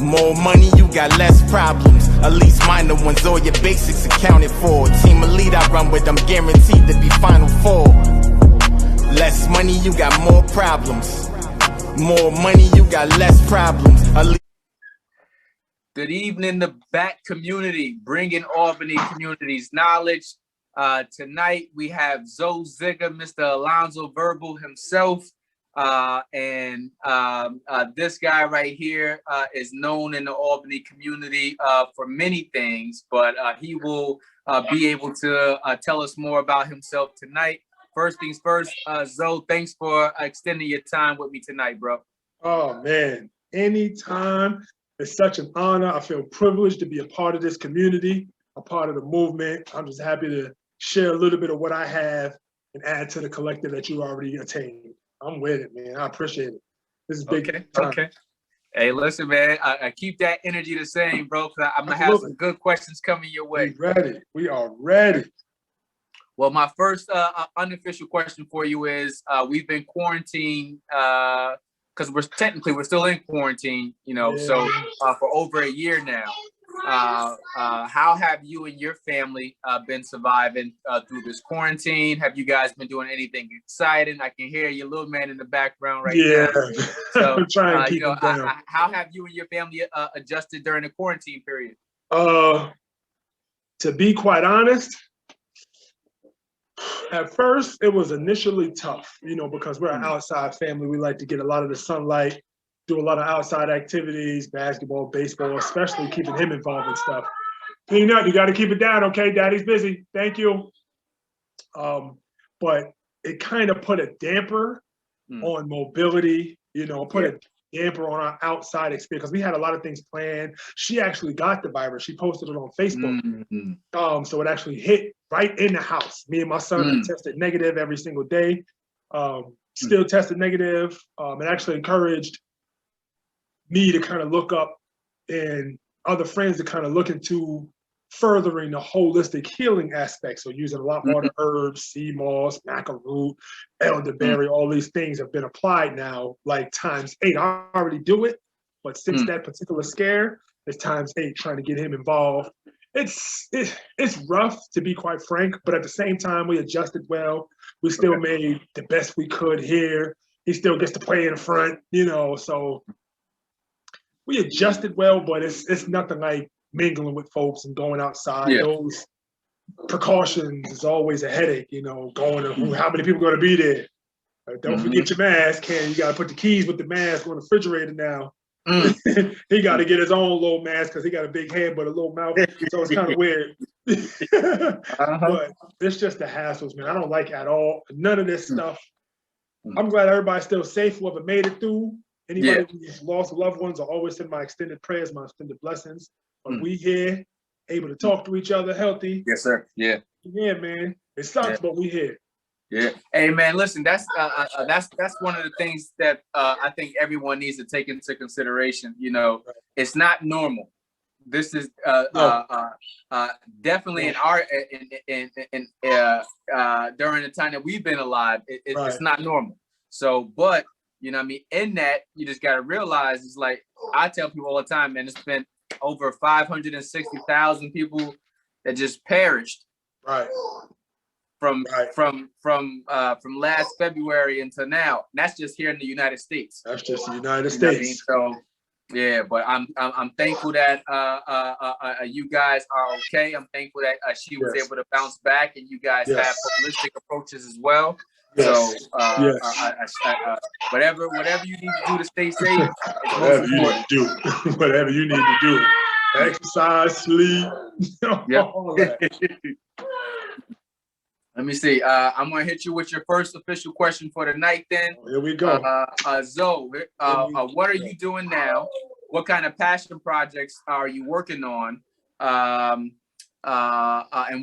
More money, you got less problems. At least minor ones, all your basics accounted for. Team elite I run with, I'm guaranteed to be Final Four. Less money, you got more problems. More money, you got less problems. Good evening, the BAT community, bringing Albany communities knowledge. Tonight we have Zoe Zigger, Mr. Alonzo Verbal himself, and this guy right here is known in the Albany community for many things, but he will be able to tell us more about himself tonight. First things first, Zoe, thanks for extending your time with me tonight, bro. Oh man, anytime. It's such an honor. I feel privileged to be a part of this community, a part of the movement. I'm just happy to share a little bit of what I have and add to the collective that you already attained. I'm with it, man. I appreciate it. This is big time. Okay. Hey, listen, man. I keep that energy the same, bro. Cause I'm gonna have some good questions coming your way. We ready. We are ready. Well, my first unofficial question for you is: we've been quarantined because we're still in quarantine, you know. Yeah. So for over a year now. How have you and your family been surviving through this quarantine? Have you guys been doing anything exciting? I can hear your little man in the background right now. So, I'm trying to keep him down. How have you and your family adjusted during the quarantine period? To be quite honest, at first it was initially tough, you know, because we're an outside family. We like to get a lot of the sunlight, do a lot of outside activities, basketball, baseball, especially keeping him involved in stuff. Clean up, you got to keep it down, okay? Daddy's busy, thank you. But it kind of put a damper on mobility, you know, put a damper on our outside experience, because we had a lot of things planned. She actually got the virus. She posted it on Facebook. So it actually hit right in the house. Me and my son tested negative every single day. Still tested negative. It actually encouraged me to kind of look up and other friends to kind of look into furthering the holistic healing aspect. So using a lot more of the herbs, sea moss, maca root, elderberry, all these things have been applied now, like ×8. I already do it, but since that particular scare, it's ×8 trying to get him involved. It's rough, to be quite frank, but at the same time, we adjusted well. We still made the best we could here. He still gets to play in the front, you know, so we adjusted well, but it's nothing like mingling with folks and going outside. Those precautions is always a headache, you know, going to how many people are going to be there. Don't forget your mask, Ken. You got to put the keys with the mask on the refrigerator now. He got to get his own little mask because he got a big head but a little mouth, so it's kind of weird. But it's just the hassles, man. I don't like at all none of this stuff. I'm glad everybody's still safe, whoever made it through. Anybody who's lost loved ones, I always send my extended prayers, my extended blessings. But we here, able to talk to each other, healthy. Yes, sir. Yeah, man. It sucks, but we here. Yeah. Hey, man, listen, that's one of the things that I think everyone needs to take into consideration. You know, it's not normal. This is definitely in our during the time that we've been alive, it's not normal. So, but you know what I mean? In that, you just got to realize, it's like, I tell people all the time, man, it's been over 560,000 people that just perished. From last February until now. And that's just here in the United States. That's just the United States. So, yeah, but I'm thankful that you guys are okay. I'm thankful that she was able to bounce back, and you guys have holistic approaches as well. So whatever you need to do to stay safe, whatever you need to do, whatever you need to do, exercise, sleep, all that. Let me see. I'm gonna hit you with your first official question for the night. Then here we go. Zoe, what are you doing now? What kind of passion projects are you working on? And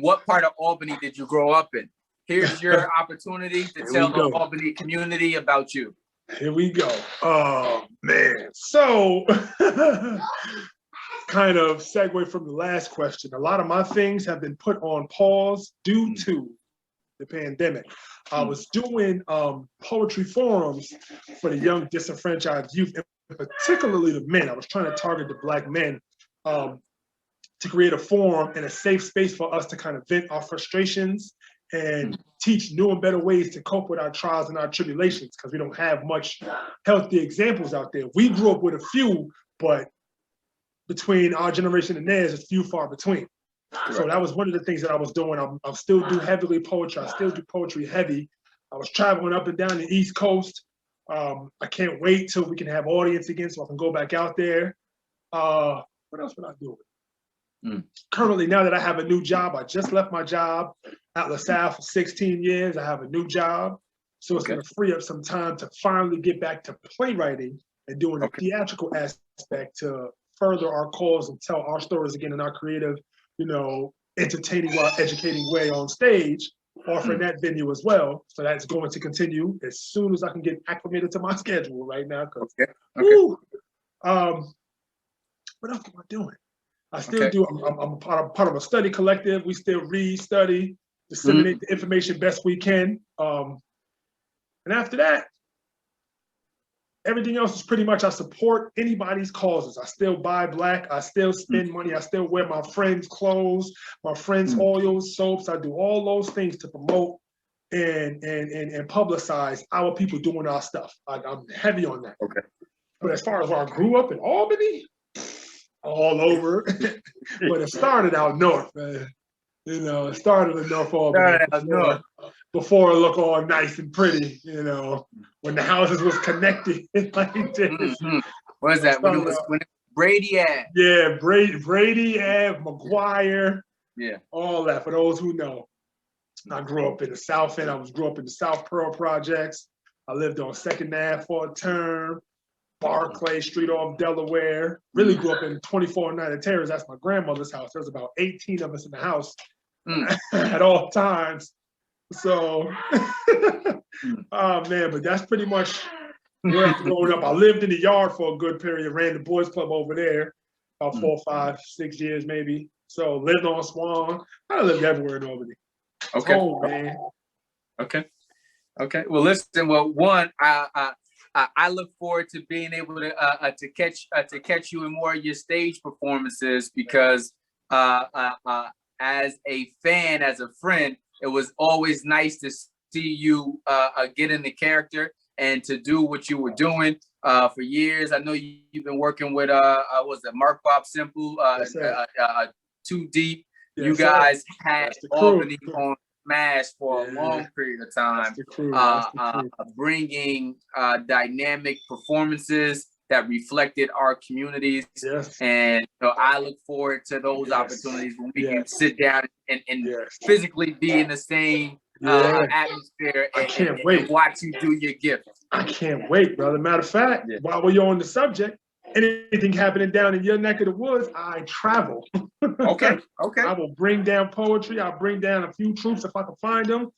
what part of Albany did you grow up in? Here's your opportunity to tell the Albany community about you. Here we go. Oh, man. So, kind of segue from the last question. A lot of my things have been put on pause due to the pandemic. I was doing poetry forums for the young disenfranchised youth particularly the men. I was trying to target the Black men to create a forum and a safe space for us to kind of vent our frustrations and teach new and better ways to cope with our trials and our tribulations, because we don't have much healthy examples out there. We grew up with a few, but between our generation and theirs, it's few far between. So that was one of the things that I was doing. I still do heavily poetry. I still do poetry heavy. I was traveling up and down the East Coast. I can't wait till we can have audience again so I can go back out there. What else would I do? Currently, now that I have a new job, I just left my job at LaSalle for 16 years. I have a new job. So it's going to free up some time to finally get back to playwriting and doing a theatrical aspect to further our cause and tell our stories again in our creative, entertaining while educating way on stage, offering that venue as well. So that's going to continue as soon as I can get acclimated to my schedule right now. What else am I doing? I still do. I'm part of a study collective. We still read, study, disseminate the information best we can. And after that, everything else is pretty much I support anybody's causes. I still buy Black. I still spend money. I still wear my friends' clothes, my friends' oils, soaps. I do all those things to promote and publicize our people doing our stuff. I'm heavy on that. But as far as where I grew up in Albany, all over. But it started out north, man. It started in North Albany before it looked all nice and pretty, when the houses was connected like this. What is that? When it was Brady Ave. Yeah, Brady Ave, McGuire. Yeah. All that, for those who know. I grew up in the South End. I grew up in the South Pearl Projects. I lived on 2nd Ave for a term. Barclay Street off Delaware. Really grew up in 24 United Terrace. That's my grandmother's house. There's about 18 of us in the house at all times. So, oh man, but that's pretty much where I was growing up. I lived in the yard for a good period, ran the boys club over there, about 4, 5, 6 years maybe. So lived on Swan. I lived everywhere in Albany. Okay. Home, man. Okay. Well, listen. Well, one, I look forward to being able to catch you in more of your stage performances, because as a fan, as a friend, it was always nice to see you get in the character and to do what you were doing for years. I know you've been working with was it Mark Bob Simple, Too Deep. Yes, you guys had Albany on Smash for a long period of time, bringing dynamic performances that reflected our communities. Yes. And I look forward to those opportunities when we can sit down and physically be in the same atmosphere and watch you do your gift. I can't wait, brother. Matter of fact, while we're on the subject, anything happening down in your neck of the woods, I travel. Okay. I will bring down poetry. I'll bring down a few troops if I can find them.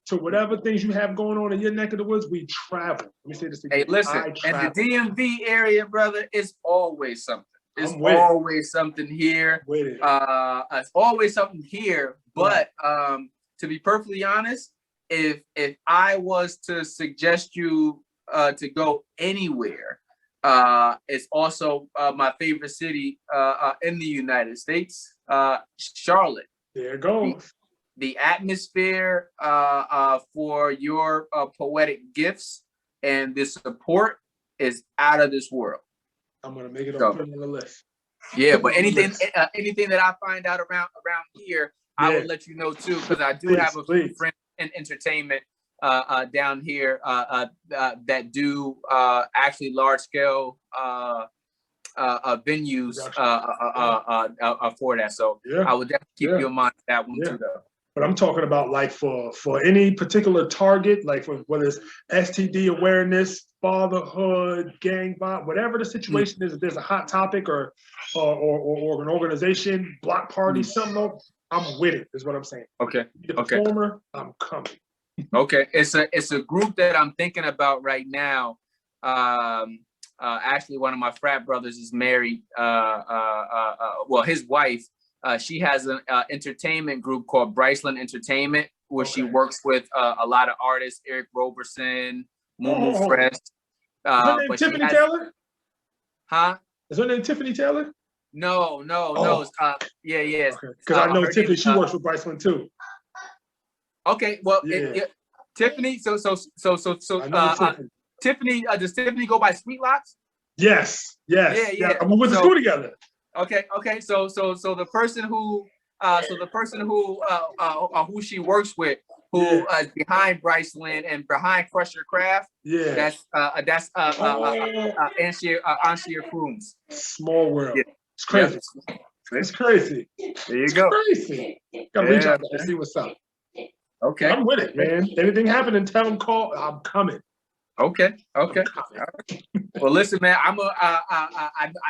To whatever things you have going on in your neck of the woods, we travel. Let me say this again. Hey, listen, in the DMV area, brother, it's always something. It's always something here. It's always something here. But to be perfectly honest, if I was to suggest you to go anywhere, it's also my favorite city in the United States, Charlotte. There it goes. The atmosphere for your poetic gifts and the support is out of this world. I'm gonna make it on the list. Yeah, but anything that I find out around here, I will let you know too, because I do have a few friends in entertainment down here that do actually large scale venues for that. So I would definitely keep you in mind for that one too, though. But I'm talking about like for any particular target, like for whether it's STD awareness, fatherhood, gang violence, whatever the situation is, if there's a hot topic or an organization, block party, something, I'm with it, is what I'm saying. Okay. The performer, I'm coming. Okay. It's a group that I'm thinking about right now. Actually, one of my frat brothers is married. Well, his wife. She has an entertainment group called Bryceland Entertainment, where she works with a lot of artists, Eric Roberson, Mumu Fresh. Her name Tiffany Taylor? Huh? Is her name Tiffany Taylor? No. Oh. Yeah. Because I know Her Tiffany, name, she works with Bryce Lynn too. Okay, well, Yeah. Tiffany. So, I know Tiffany. Tiffany. Does Tiffany go by Sweet Locks? Yes. Yeah. I mean, we went to school together. Okay. So the person who who she works with, who is behind Bryce Lynn and behind Crusher Craft. Yeah. That's Anshia Crooms. Small world. Yeah. It's crazy. Yep. It's crazy. There you go. Crazy. Gotta reach out there and see what's up. Okay. I'm with it, man. Anything happening, tell them call. I'm coming. Okay. Well, listen, man. I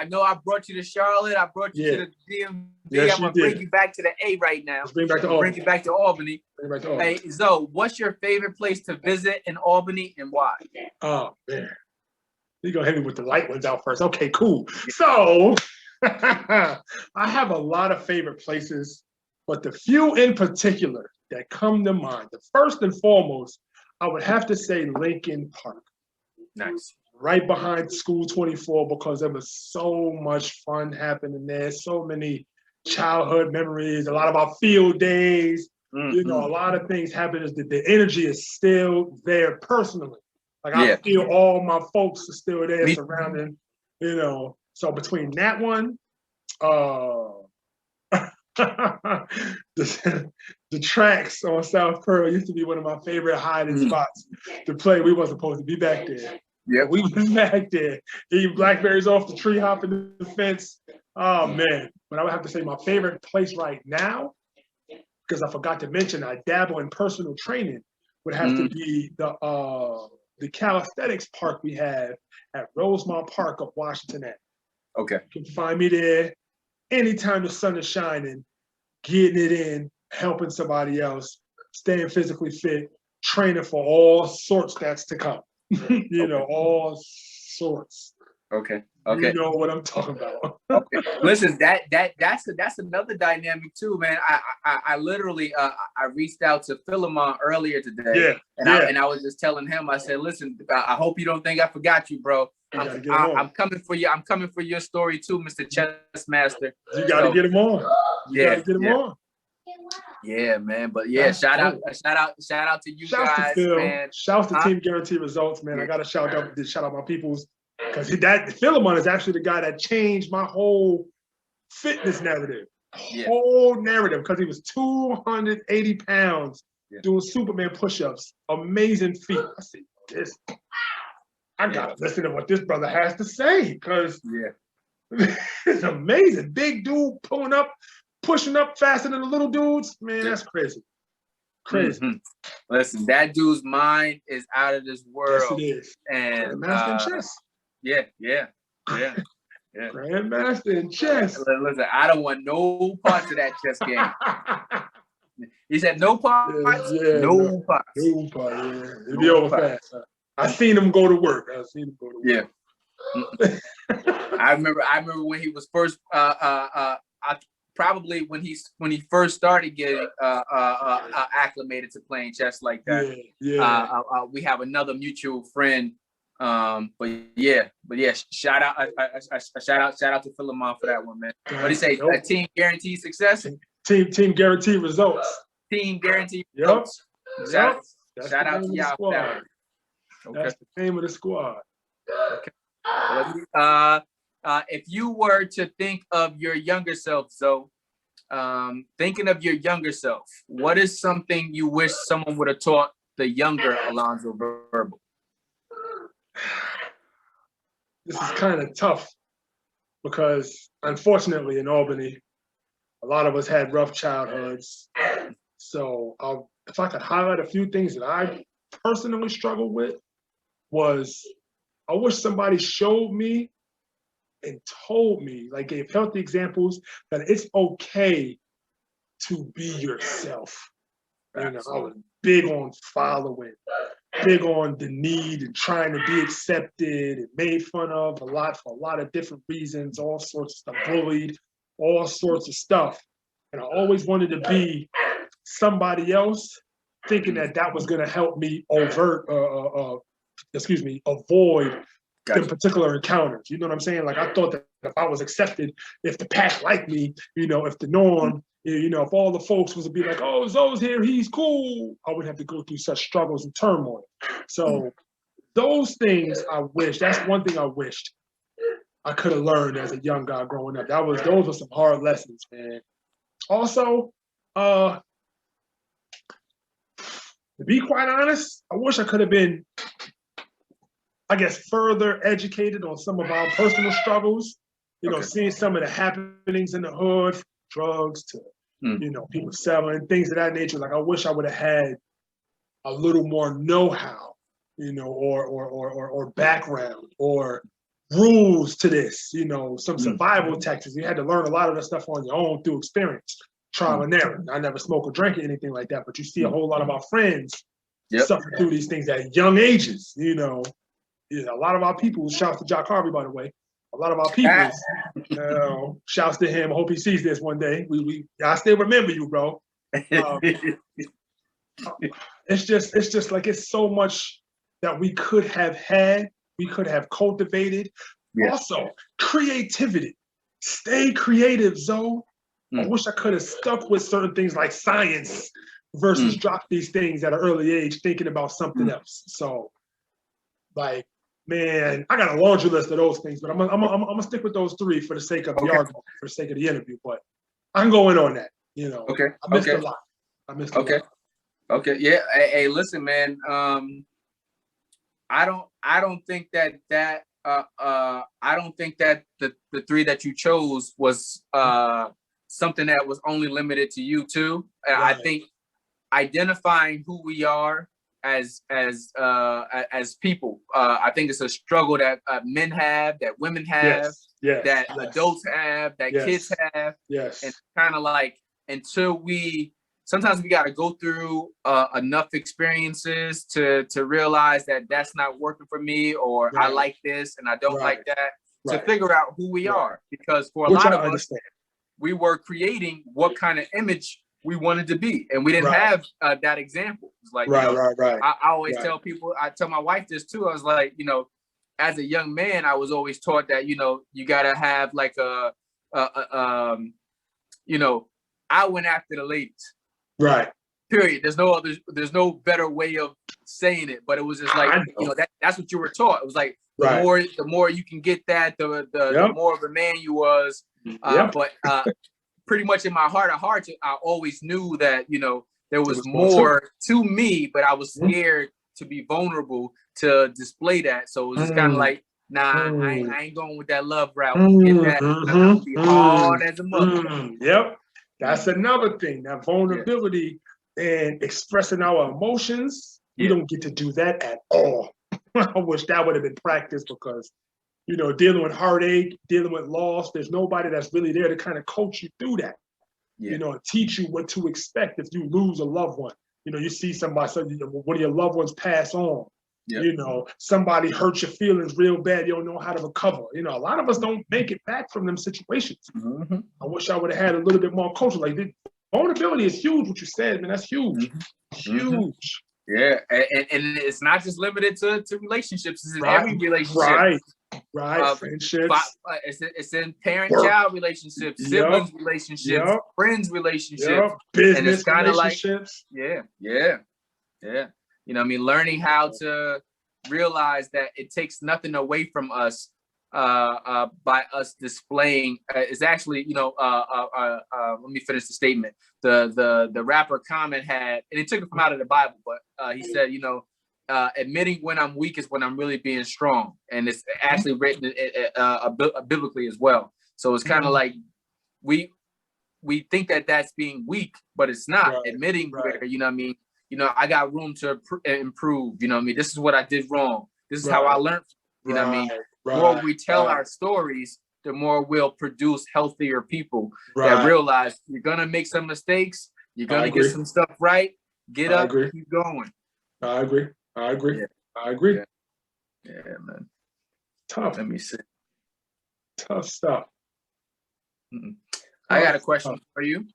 know I brought you to Charlotte. I brought you to the DMV. Yes, I'm gonna bring you back to the A right now. Let's bring back to Albany. Bring you back to Albany. Hey, Zoe, what's your favorite place to visit in Albany and why? Oh man, you gonna hit me with the light ones out first. Okay, cool. So I have a lot of favorite places, but the few in particular that come to mind, the first and foremost, I would have to say Lincoln Park. Nice. Right behind School 24, because there was so much fun happening there. So many childhood memories, a lot of our field days. You know, a lot of things happen. The energy is still there personally. Like I feel all my folks are still there surrounding, you know. So between that one, the tracks on South Pearl used to be one of my favorite hiding spots to play. We wasn't supposed to be back there. Yeah, we was back there eating blackberries off the tree, hopping the fence. Oh man! But I would have to say my favorite place right now, because I forgot to mention I dabble in personal training, would have to be the calisthenics park we have at Rosemont Park of Washington Ave. Okay. You can find me there anytime the sun is shining, getting it in, helping somebody else, staying physically fit, training for all sorts that's to come. You know, all sorts. Okay. You know what I'm talking about. Okay. Listen, that's another dynamic too, man. I literally I reached out to Philemon earlier today, and I was just telling him, I said, listen, I hope you don't think I forgot you, bro. I'm coming for you. I'm coming for your story too, Mr. Chess Master. You got to get him on. You got to get him on. Yeah, man. But yeah, shout out to you guys, man. Shout out to Team Guarantee Results, man. I got to shout out my peoples, because Philemon is actually the guy that changed my whole fitness narrative. Whole narrative, because he was 280 pounds doing Superman push-ups. Amazing feat. I said, this. I gotta listen to what this brother has to say, because it's amazing. Big dude pulling up, pushing up faster than the little dudes. Man, that's crazy. Crazy. Listen, that dude's mind is out of this world. Yes, it is. And Grandmaster in chess. Yeah. Grandmaster in chess. Listen, I don't want no parts of that chess game. He said no parts. No parts. No parts. Yeah. It'll be over fast. I seen him go to work. I remember when he was first probably when he first started getting acclimated to playing chess like that. We have another mutual friend. But yeah, shout out to Philemon for that one, man. What do you say? Team guaranteed success. Team guaranteed results. Team guaranteed results. Shout out to y'all for that. Okay. That's the name of the squad. Okay. If you were to think of your younger self, Zoe, thinking of your younger self, what is something you wish someone would have taught the younger Alonzo Verbal? This is kind of tough, because unfortunately in Albany, a lot of us had rough childhoods. So if I could highlight a few things that I personally struggled with, was I wish somebody showed me and told me, like gave healthy examples, that it's okay to be yourself. You know, I was big on following, big on the need and trying to be accepted and made fun of a lot for a lot of different reasons, all sorts of stuff, bullied, all sorts of stuff. And I always wanted to be somebody else, thinking that was going to help me avoid them particular encounters. You know what I'm saying? Like I thought that if I was accepted, if the pack liked me, you know, if the norm, you know, if all the folks was to be like, oh, Zoe's here, he's cool, I wouldn't have to go through such struggles and turmoil. So those things I wish, that's one thing I wished I could have learned as a young guy growing up. Those were some hard lessons, man. Also, to be quite honest, I wish I could have been, I guess, further educated on some of our personal struggles, you know, seeing some of the happenings in the hood, from drugs to, you know, people selling, things of that nature. Like, I wish I would have had a little more know-how, you know, or background or rules to this, you know, some survival tactics. You had to learn a lot of that stuff on your own through experience, trial and error. I never smoke or drink or anything like that, but you see a whole lot of our friends suffer through these things at young ages, you know. A lot of our people, shouts to Jock Harvey, by the way, a lot of our people, shouts to him. I hope he sees this one day. I still remember you, bro. It's just like, it's so much that we could have had, we could have cultivated. Also, creativity. Stay creative, Zoe. I wish I could have stuck with certain things like science versus drop these things at an early age, thinking about something else. So, like, man, I got a laundry list of those things, but I'm gonna stick with those three for the sake of the argument, for the sake of the interview. But I'm going on that, you know. I missed a lot. I missed a lot. Okay. Yeah. Hey, listen, man. I don't think that I don't think that the three that you chose was something that was only limited to you too. I think identifying who we are as people, I think it's a struggle that men have, that women have, that adults have, that kids have. And kind of like, until sometimes we got to go through enough experiences to realize that that's not working for me, or I like this and I don't like that, to figure out who we are. Because for a lot of us, we were creating what kind of image we wanted to be, and we didn't have that example. It's like, I always tell people, I tell my wife this too. I was like, you know, as a young man, I was always taught that, you know, you gotta have like you know, I went after the ladies. Period. There's no better way of saying it, but it was just like, you know, that's what you were taught. It was like the more you can get that, the more of a man you was. But pretty much in my heart of hearts, I always knew that, you know, there was more to me, but I was scared to be vulnerable to display that. So it was just kind of like, nah, I ain't going with that love route. Get that. I'm gonna be hard as a mother. That's another thing. That vulnerability and expressing our emotions. We don't get to do that at all. I wish that would have been practiced, because, you know, dealing with heartache, dealing with loss, there's nobody that's really there to kind of coach you through that, you know, and teach you what to expect if you lose a loved one. You know, you see somebody, one of your loved ones pass on, you know, somebody hurt your feelings real bad, you don't know how to recover. You know, a lot of us don't make it back from them situations. I wish I would have had a little bit more culture. Like, vulnerability is huge, what you said, man, that's huge. Huge. Yeah, and it's not just limited to relationships. It's in every relationship. Friendships. It's in parent-child relationships, siblings relationships, friends relationships, business and it's kind of like, relationships. You know what I mean? Learning how to realize that it takes nothing away from us by us displaying. It's actually, you know, let me finish the statement. The rapper Common had, and he took it from out of the Bible, but he said, you know, admitting when I'm weak is when I'm really being strong. And it's actually written biblically as well. So it's kind of like, we think that that's being weak, but it's not. Admitting where, you know what I mean? You know, I got room to improve. You know what I mean? This is what I did wrong. This is how I learned. You know what I mean? The more we tell our stories, the more we'll produce healthier people that realize you're going to make some mistakes. You're going to get some stuff right. Get up, keep going. I agree. Yeah, man. Tough. Let me see. Tough stuff. I got a question for you.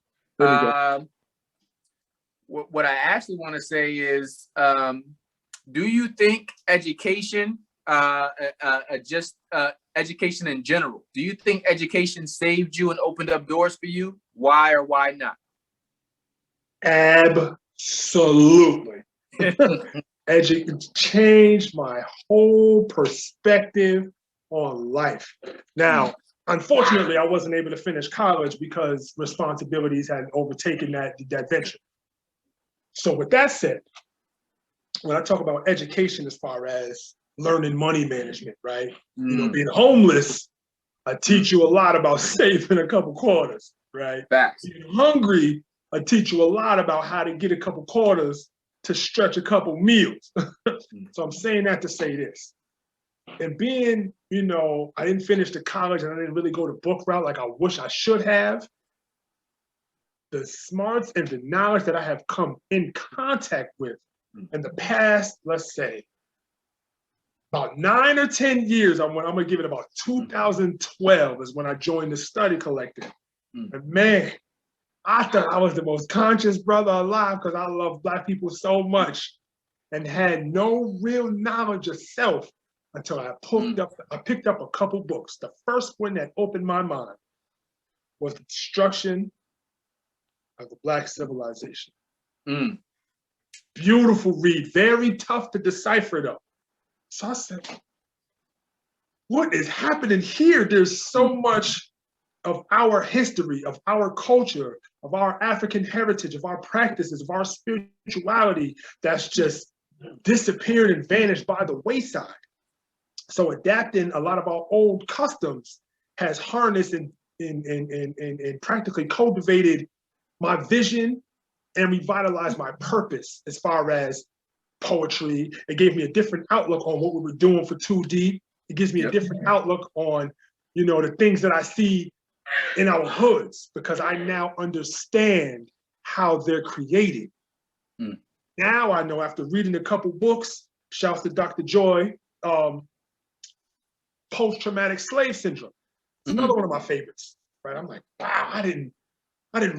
What I actually want to say is, do you think education just education in general? Do you think education saved you and opened up doors for you? Why or why not? Absolutely. It changed my whole perspective on life. Now, unfortunately, I wasn't able to finish college because responsibilities had overtaken that venture. So with that said, when I talk about education as far as learning money management, right? You know, being homeless, I teach you a lot about saving a couple quarters, right? Facts. Being hungry, I teach you a lot about how to get a couple quarters to stretch a couple meals. So I'm saying that to say this. And being, you know, I didn't finish the college and I didn't really go the book route like I wish I should have. The smarts and the knowledge that I have come in contact with in the past, let's say, about 9 or 10 years, I'm gonna give it about 2012 is when I joined the study collective. And man, I thought I was the most conscious brother alive because I love Black people so much and had no real knowledge of self until I picked up a couple books. The first one that opened my mind was The Destruction of the Black Civilization. Beautiful read, very tough to decipher though. So I said, what is happening here? There's so much of our history, of our culture, of our African heritage, of our practices, of our spirituality that's just disappeared and vanished by the wayside. So adapting a lot of our old customs has harnessed and practically cultivated my vision and revitalized my purpose as far as poetry. It gave me a different outlook on what we were doing for 2D. It gives me a different outlook on, you know, the things that I see in our hoods because I now understand how they're created. Now I know after reading a couple books, shouts to Dr. Joy, Post-Traumatic Slave Syndrome. It's another one of my favorites, right? I'm like, wow, I didn't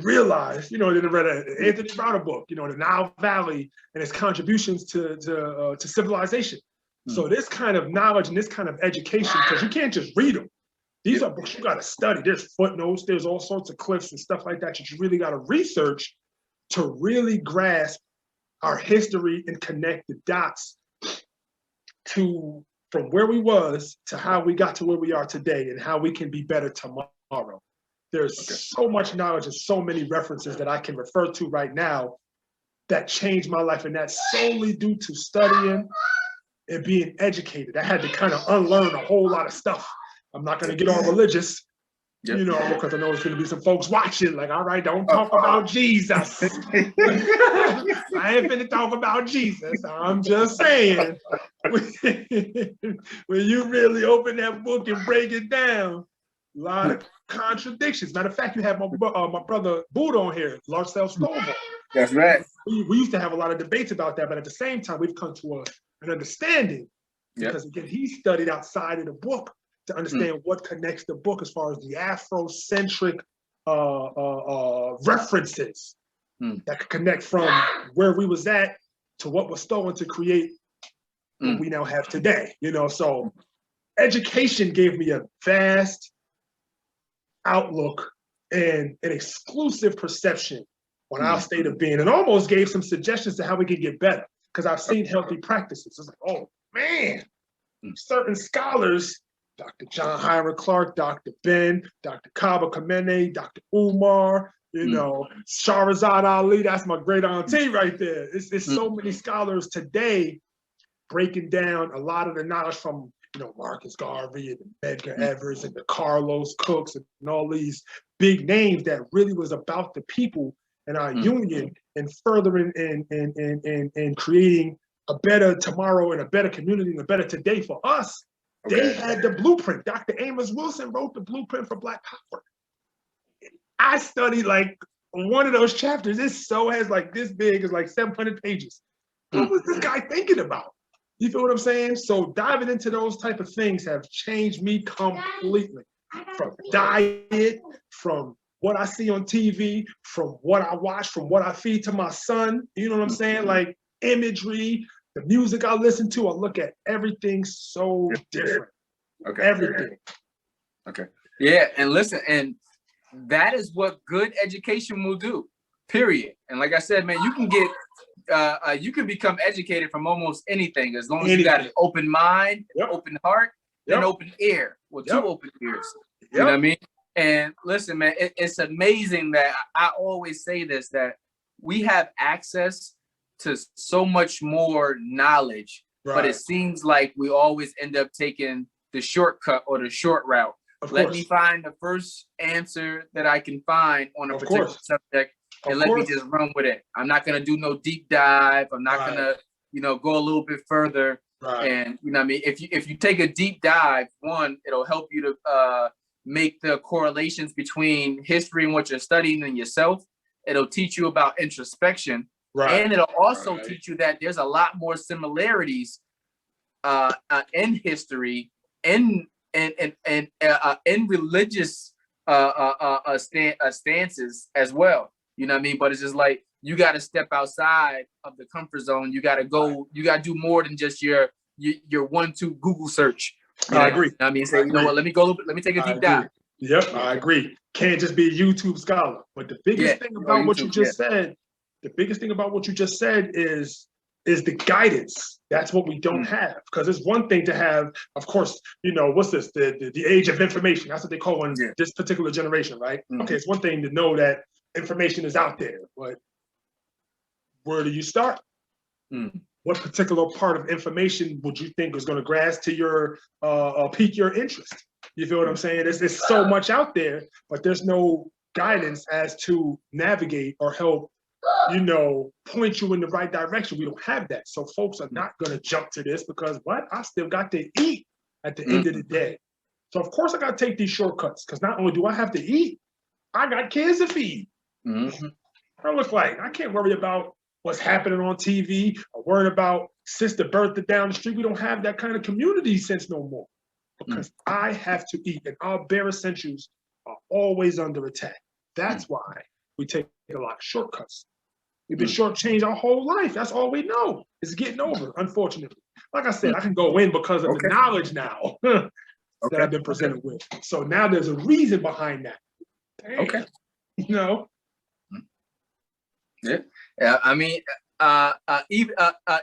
realize, you know, I didn't read an Anthony Browder book, you know, the Nile Valley and its contributions to civilization. So this kind of knowledge and this kind of education, because you can't just read them. These are books you got to study. There's footnotes, there's all sorts of clips and stuff like that that you really got to research to really grasp our history and connect the dots to from where we was to how we got to where we are today and how we can be better tomorrow. There's so much knowledge and so many references that I can refer to right now that changed my life, and that's solely due to studying and being educated. I had to kind of unlearn a whole lot of stuff. I'm not going to get all religious, you know, because I know there's going to be some folks watching like, all right, don't talk about Jesus. I ain't finna talk about Jesus. I'm just saying, when you really open that book and break it down, a lot of contradictions. Matter of fact, you have my brother Buddha on here, Larcel Stovall. That's right. We used to have a lot of debates about that, but at the same time, we've come to an understanding because again, he studied outside of the book to understand what connects the book as far as the Afrocentric references that could connect from where we was at to what was stolen to create what we now have today. You know, so education gave me a vast outlook and an exclusive perception on our state of being, and almost gave some suggestions to how we could get better. Because I've seen healthy practices. It's like, oh man, certain scholars, Dr. John Hiram Clark, Dr. Ben, Dr. Kaba Kamene, Dr. Umar, you know, Shahrazad Ali, that's my great auntie right there. It's so many scholars today breaking down a lot of the knowledge from, you know, Marcus Garvey and Edgar Evers and the Carlos Cooks and all these big names that really was about the people and our union and furthering and creating a better tomorrow and a better community and a better today for us. They had the blueprint. Dr. Amos Wilson wrote the blueprint for Black Power. I studied like one of those chapters. It so has like this big, it's like 700 pages. What was this guy thinking about? You feel what I'm saying? So diving into those type of things have changed me completely. From diet, from what I see on TV, from what I watch, from what I feed to my son, you know what I'm saying? Like imagery, the music I listen to, I look at everything so different. Okay. Everything. Okay. Yeah, and listen, and that is what good education will do. Period. And like I said, man, you can get you can become educated from almost anything as long as you got an open mind, open heart, and open ear. Well, two open ears. You know what I mean? And listen, man, it's amazing that I always say this, that we have access to so much more knowledge, but it seems like we always end up taking the shortcut or the short route. Let me find the first answer that I can find on a particular subject and let me just run with it. I'm not going to do no deep dive. I'm not going to, you know, go a little bit further. And, you know what I mean? If you take a deep dive, one, it'll help you to make the correlations between history and what you're studying and yourself. It'll teach you about introspection. And it'll also teach you that there's a lot more similarities in history, in religious stances as well. You know what I mean? But it's just like, you got to step outside of the comfort zone. You got to go, you got to do more than just your 1-2 Google search. I agree. You know what I mean? Say, you know what, let me take a deep dive. Yep, I agree. Can't just be a YouTube scholar. But the biggest thing about what you just said, the biggest thing about what you just said is the guidance. That's what we don't have. Because it's one thing to have, of course, you know, what's this? The age of information. That's what they call this particular generation, right? Okay, it's one thing to know that information is out there, but where do you start? What particular part of information would you think is going to grasp to your pique your interest? You feel what I'm saying? There's so much out there, but there's no guidance as to navigate or help, you know, point you in the right direction. We don't have that. So folks are not going to jump to this because I still got to eat at the end of the day. So of course I got to take these shortcuts because not only do I have to eat, I got kids to feed. I look like I can't worry about what's happening on TV or worrying about sister Bertha down the street. We don't have that kind of community sense no more because I have to eat, and our bare essentials are always under attack. That's why we take a lot of shortcuts. We've been shortchanged our whole life. That's all we know is getting over, unfortunately. Like I said, I can go in because of the knowledge now that I've been presented with. So now there's a reason behind that. Dang. You know? Yeah, I mean,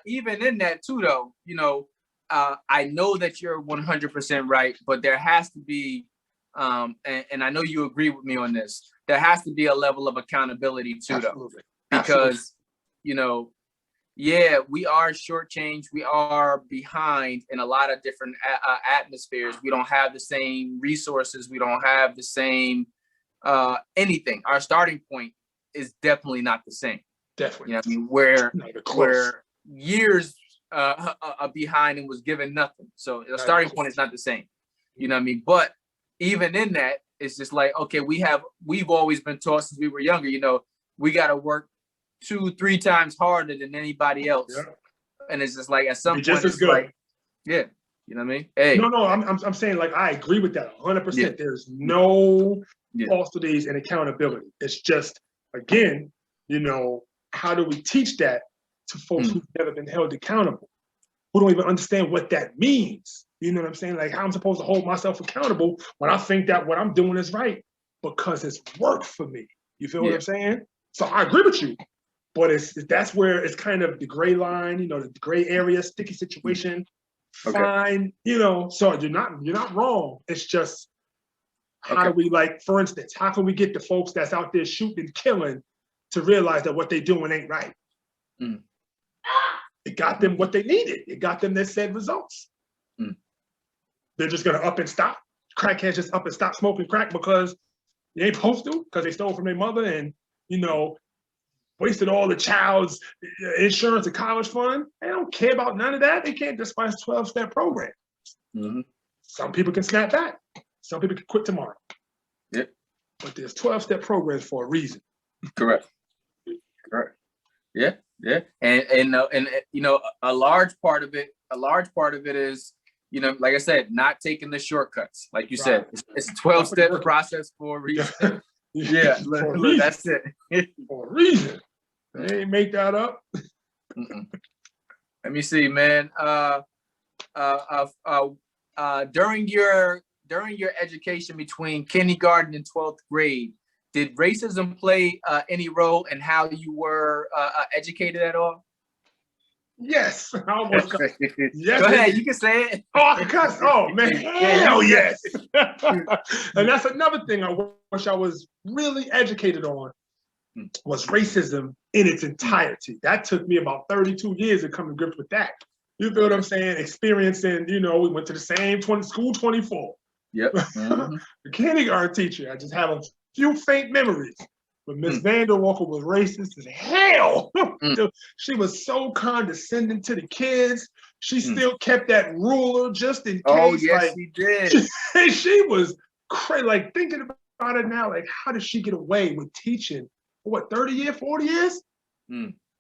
even in that too, though, you know, I know that you're 100% right, but there has to be, and I know you agree with me on this, there has to be a level of accountability too, though, because, you know, yeah, we are shortchanged, we are behind in a lot of different atmospheres. We don't have the same resources, we don't have the same anything. Our starting point is definitely not the same. Definitely. You know what I mean? Where years behind and was given nothing. So the starting point is not the same. You know what I mean? But even in that, it's just like, okay, we've always been taught since we were younger, you know, we got to work 2-3 times harder than anybody else. And it's just like at some point, just as good. Like, you know what I mean? Hey. No, I'm saying, like, I agree with that 100%. There's no falsities and accountability. It's just, again, you know, how do we teach that to folks who've never been held accountable, who don't even understand what that means? You know what I'm saying? Like, how I'm supposed to hold myself accountable when I think that what I'm doing is right because it's worked for me. You feel what I'm saying? So I agree with you, but that's where it's kind of the gray line, you know, the gray area, sticky situation. Fine, you know. So you're not wrong. It's just how do we, like, for instance, how can we get the folks that's out there shooting and killing to realize that what they're doing ain't right? It got them what they needed. It got them their said results. They're just gonna up and stop. Crackheads just up and stop smoking crack because they ain't supposed to, because they stole from their mother and, you know, wasted all the child's insurance and college fund. They don't care about none of that. They can't despise 12-step programs. Some people can snap back. Some people can quit tomorrow. But there's 12-step programs for a reason. Correct. Yeah. And you know, a large part of it is, you know, like I said, not taking the shortcuts. Like you said, it's a 12-step process for a reason. Look, that's it. For a reason. They ain't make that up. Let me see, man. During your education between kindergarten and 12th grade, did racism play any role in how you were educated at all? Yes, I almost got. Yes, go ahead, you can say it. Oh, because man, hell yes. And that's another thing I wish I was really educated on was racism in its entirety. That took me about 32 years to come to grips with that. You feel what I'm saying? Experiencing, we went to the same school 24. Yep. The kindergarten teacher, I just have a few faint memories. But Miss Vanderwalker was racist as hell. She was so condescending to the kids. She still kept that ruler just in case. Oh, yes, she did. She was crazy. Like, thinking about it now, like, how did she get away with teaching for what, 30 years, 40 years?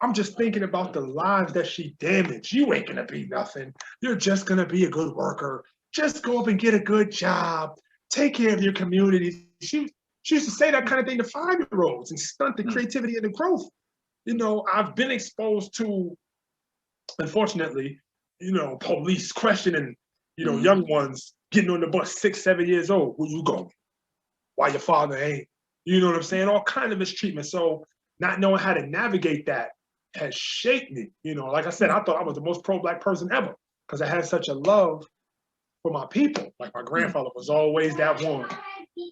I'm just thinking about the lives that she damaged. You ain't gonna be nothing. You're just gonna be a good worker. Just go up and get a good job. Take care of your community. She used to say that kind of thing to 5-year-olds and stunt the creativity and the growth. I've been exposed to, unfortunately, police questioning, young ones getting on the bus 6, 7 years old. Where you going? Why your father ain't? You know what I'm saying? All kind of mistreatment. So not knowing how to navigate that has shaped me. Like I said, I thought I was the most pro-Black person ever because I had such a love for my people. Like my grandfather was always that one.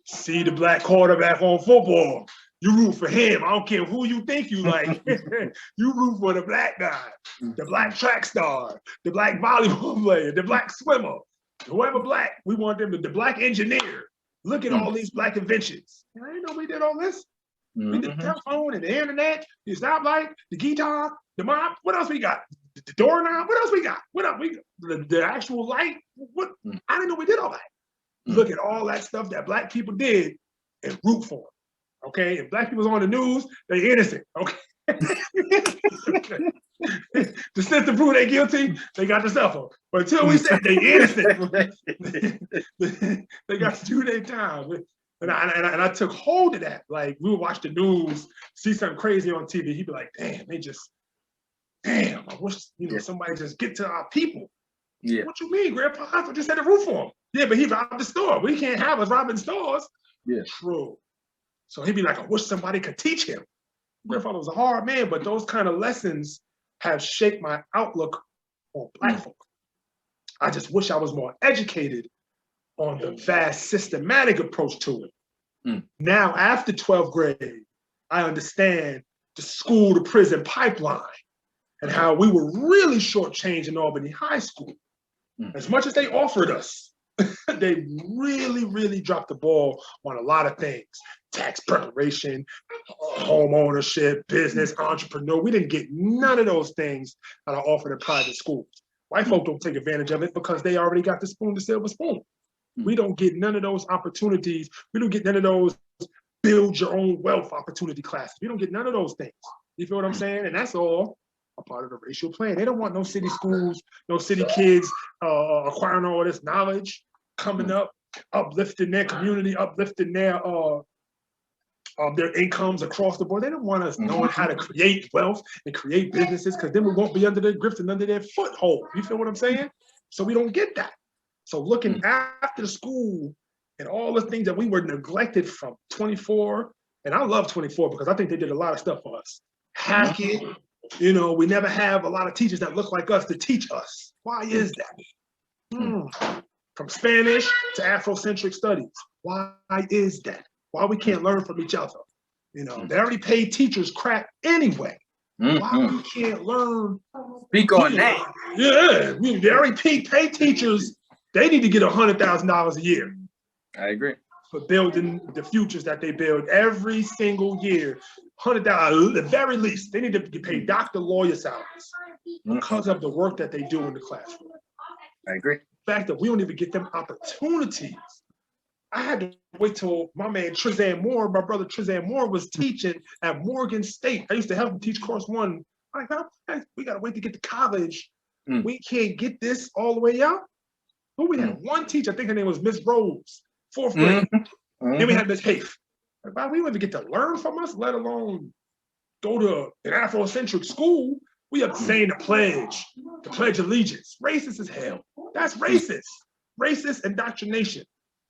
See the Black quarterback on football. You root for him. I don't care who you think you like. You root for the Black guy, the Black track star, the Black volleyball player, the Black swimmer. Whoever Black, we want them to, the Black engineer. Look at all these Black inventions. I didn't know we did all this. We did the telephone and the internet, the stoplight, the guitar, the mop. What else we got? The doorknob. What else we got? What else we got? The actual light. What? I didn't know we did all that. Look at all that stuff that Black people did and root for them. Okay, if Black people's on the news, they innocent. Okay. The system prove they guilty, they got to suffer. But until we say they innocent, they got to do their time. And I took hold of that. Like, we would watch the news, see something crazy on TV. He'd be like, damn, I wish, somebody just get to our people. Yeah. What you mean, Grandpa? I just had a roof for him. Yeah, but he robbed the store. We can't have us robbing stores. Yeah. True. So he'd be like, I wish somebody could teach him. Grandfather was a hard man, but those kind of lessons have shaped my outlook on Black folk. I just wish I was more educated on the vast systematic approach to it. Now, after 12th grade, I understand the school to prison pipeline and how we were really shortchanged in Albany High School. As much as they offered us, they really, really dropped the ball on a lot of things. Tax preparation, home ownership, business, entrepreneur. We didn't get none of those things that are offered in private schools. White folk don't take advantage of it because they already got the spoon, the silver spoon. We don't get none of those opportunities. We don't get none of those build your own wealth opportunity classes. We don't get none of those things. You feel what I'm saying? And that's all a part of the racial plan. They don't want no city schools, no city kids acquiring all this knowledge, coming up, uplifting their community, uplifting their incomes across the board. They don't want us knowing how to create wealth and create businesses because then we won't be under their grips and under their foothold. You feel what I'm saying? So we don't get that. So looking after the school and all the things that we were neglected from 24, and I love 24 because I think they did a lot of stuff for us. Hackett, we never have a lot of teachers that look like us to teach us. Why is that? From Spanish to Afrocentric studies. Why is that? Why we can't learn from each other? They already paid teachers crap anyway. Why we can't learn? Speak on that. Yeah, they already paid teachers. They need to get $100,000 a year. I agree. For building the futures that they build every single year. $100,000 at the very least. They need to get paid doctor, lawyer salaries because of the work that they do in the classroom. I agree. The fact that we don't even get them opportunities. I had to wait till my man Trizan Moore, my brother Trizan Moore, was teaching at Morgan State. I used to help him teach course 1. I'm like, hey, we gotta wait to get to college. We can't get this all the way out. Who we had one teacher, I think her name was Miss Rose, 4th grade. Then we had Miss Hafe. Like, we wouldn't get to learn from us, let alone go to an Afrocentric school We up saying the pledge allegiance. Racist as hell. That's racist. Racist indoctrination.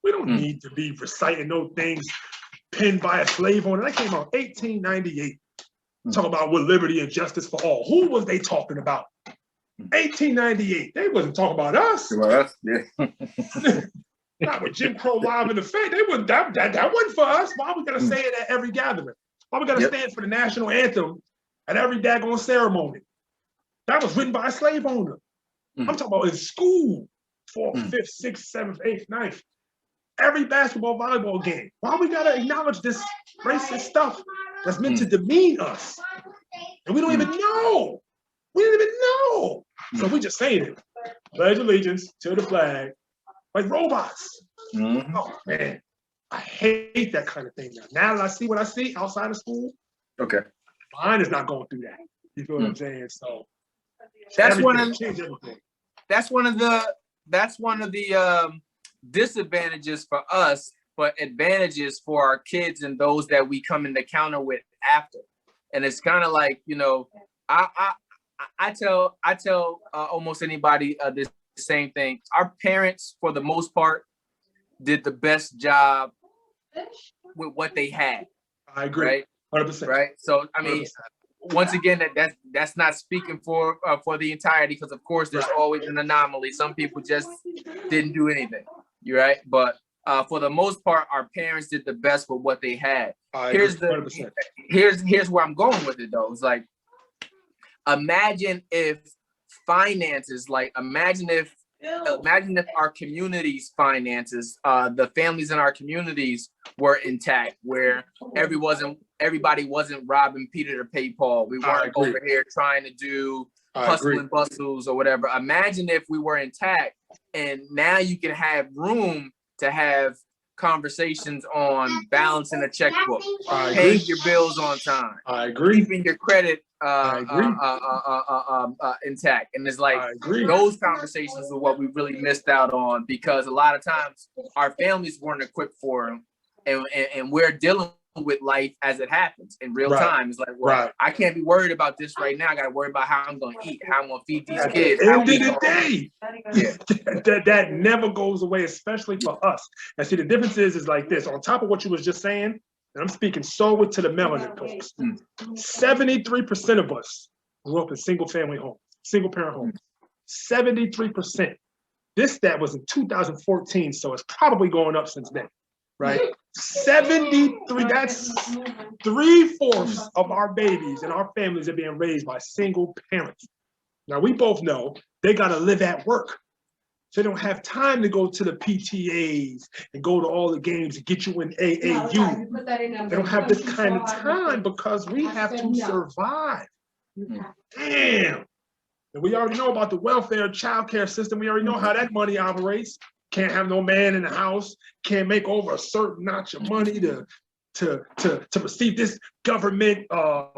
We don't need to be reciting those things penned by a slave owner. That came out 1898. Talk about with liberty and justice for all. Who was they talking about? 1898. They wasn't talking about us. Not with Jim Crow live in the face. They wouldn't. That wasn't for us. Why we gotta say it at every gathering? Why we gotta stand for the national anthem at every daggone ceremony? That was written by a slave owner. I'm talking about in school, 4th, 5th, 6th, 7th, 8th, 9th. Every basketball, volleyball game. Why we gotta acknowledge this racist stuff that's meant to demean us? And we don't even know. We didn't even know. So we just saying it. Pledge allegiance to the flag, like robots. Oh man, I hate that kind of thing now. Now that I see what I see outside of school, mine is not going through that. You feel what I'm saying? So that's one of the disadvantages for us, but advantages for our kids and those that we come into encounter with after. And it's kind of like, you know, I tell almost anybody this same thing. Our parents, for the most part, did the best job with what they had. I agree. Right? 100%. Right. So I mean, 100%. Once again, that's not speaking for the entirety, because of course there's always an anomaly. Some people just didn't do anything. You're right. But for the most part, our parents did the best with what they had. Here's where I'm going with it though. It's like, imagine if finances, like imagine if our community's finances, the families in our communities were intact, where everybody wasn't robbing Peter to pay Paul. We weren't over here trying to do hustle and bustles or whatever. Imagine if we were intact, and now you can have room to have conversations on balancing a checkbook, paying your bills on time, keeping your credit intact. And it's like those conversations are what we really missed out on, because a lot of times our families weren't equipped for them, and we're dealing with life as it happens in real time. It's like, well, I can't be worried about this right now. I got to worry about how I'm going to eat, how I'm going to feed these kids. End of the day, that never goes away, especially for us. And see, the difference is like this. On top of what you was just saying, and I'm speaking solely to the melanin folks, 73% of us grew up in single-family homes, single-parent homes. 73%. This stat was in 2014, so it's probably going up since then. Right? 73, that's 3/4 of our babies and our families are being raised by single parents. Now, we both know they got to live at work. So they don't have time to go to the PTAs and go to all the games and get you in AAU. They don't have this kind of time because we have to survive. Damn. And we already know about the welfare child care system. We already know how that money operates. Can't have no man in the house, can't make over a certain notch of money to receive this government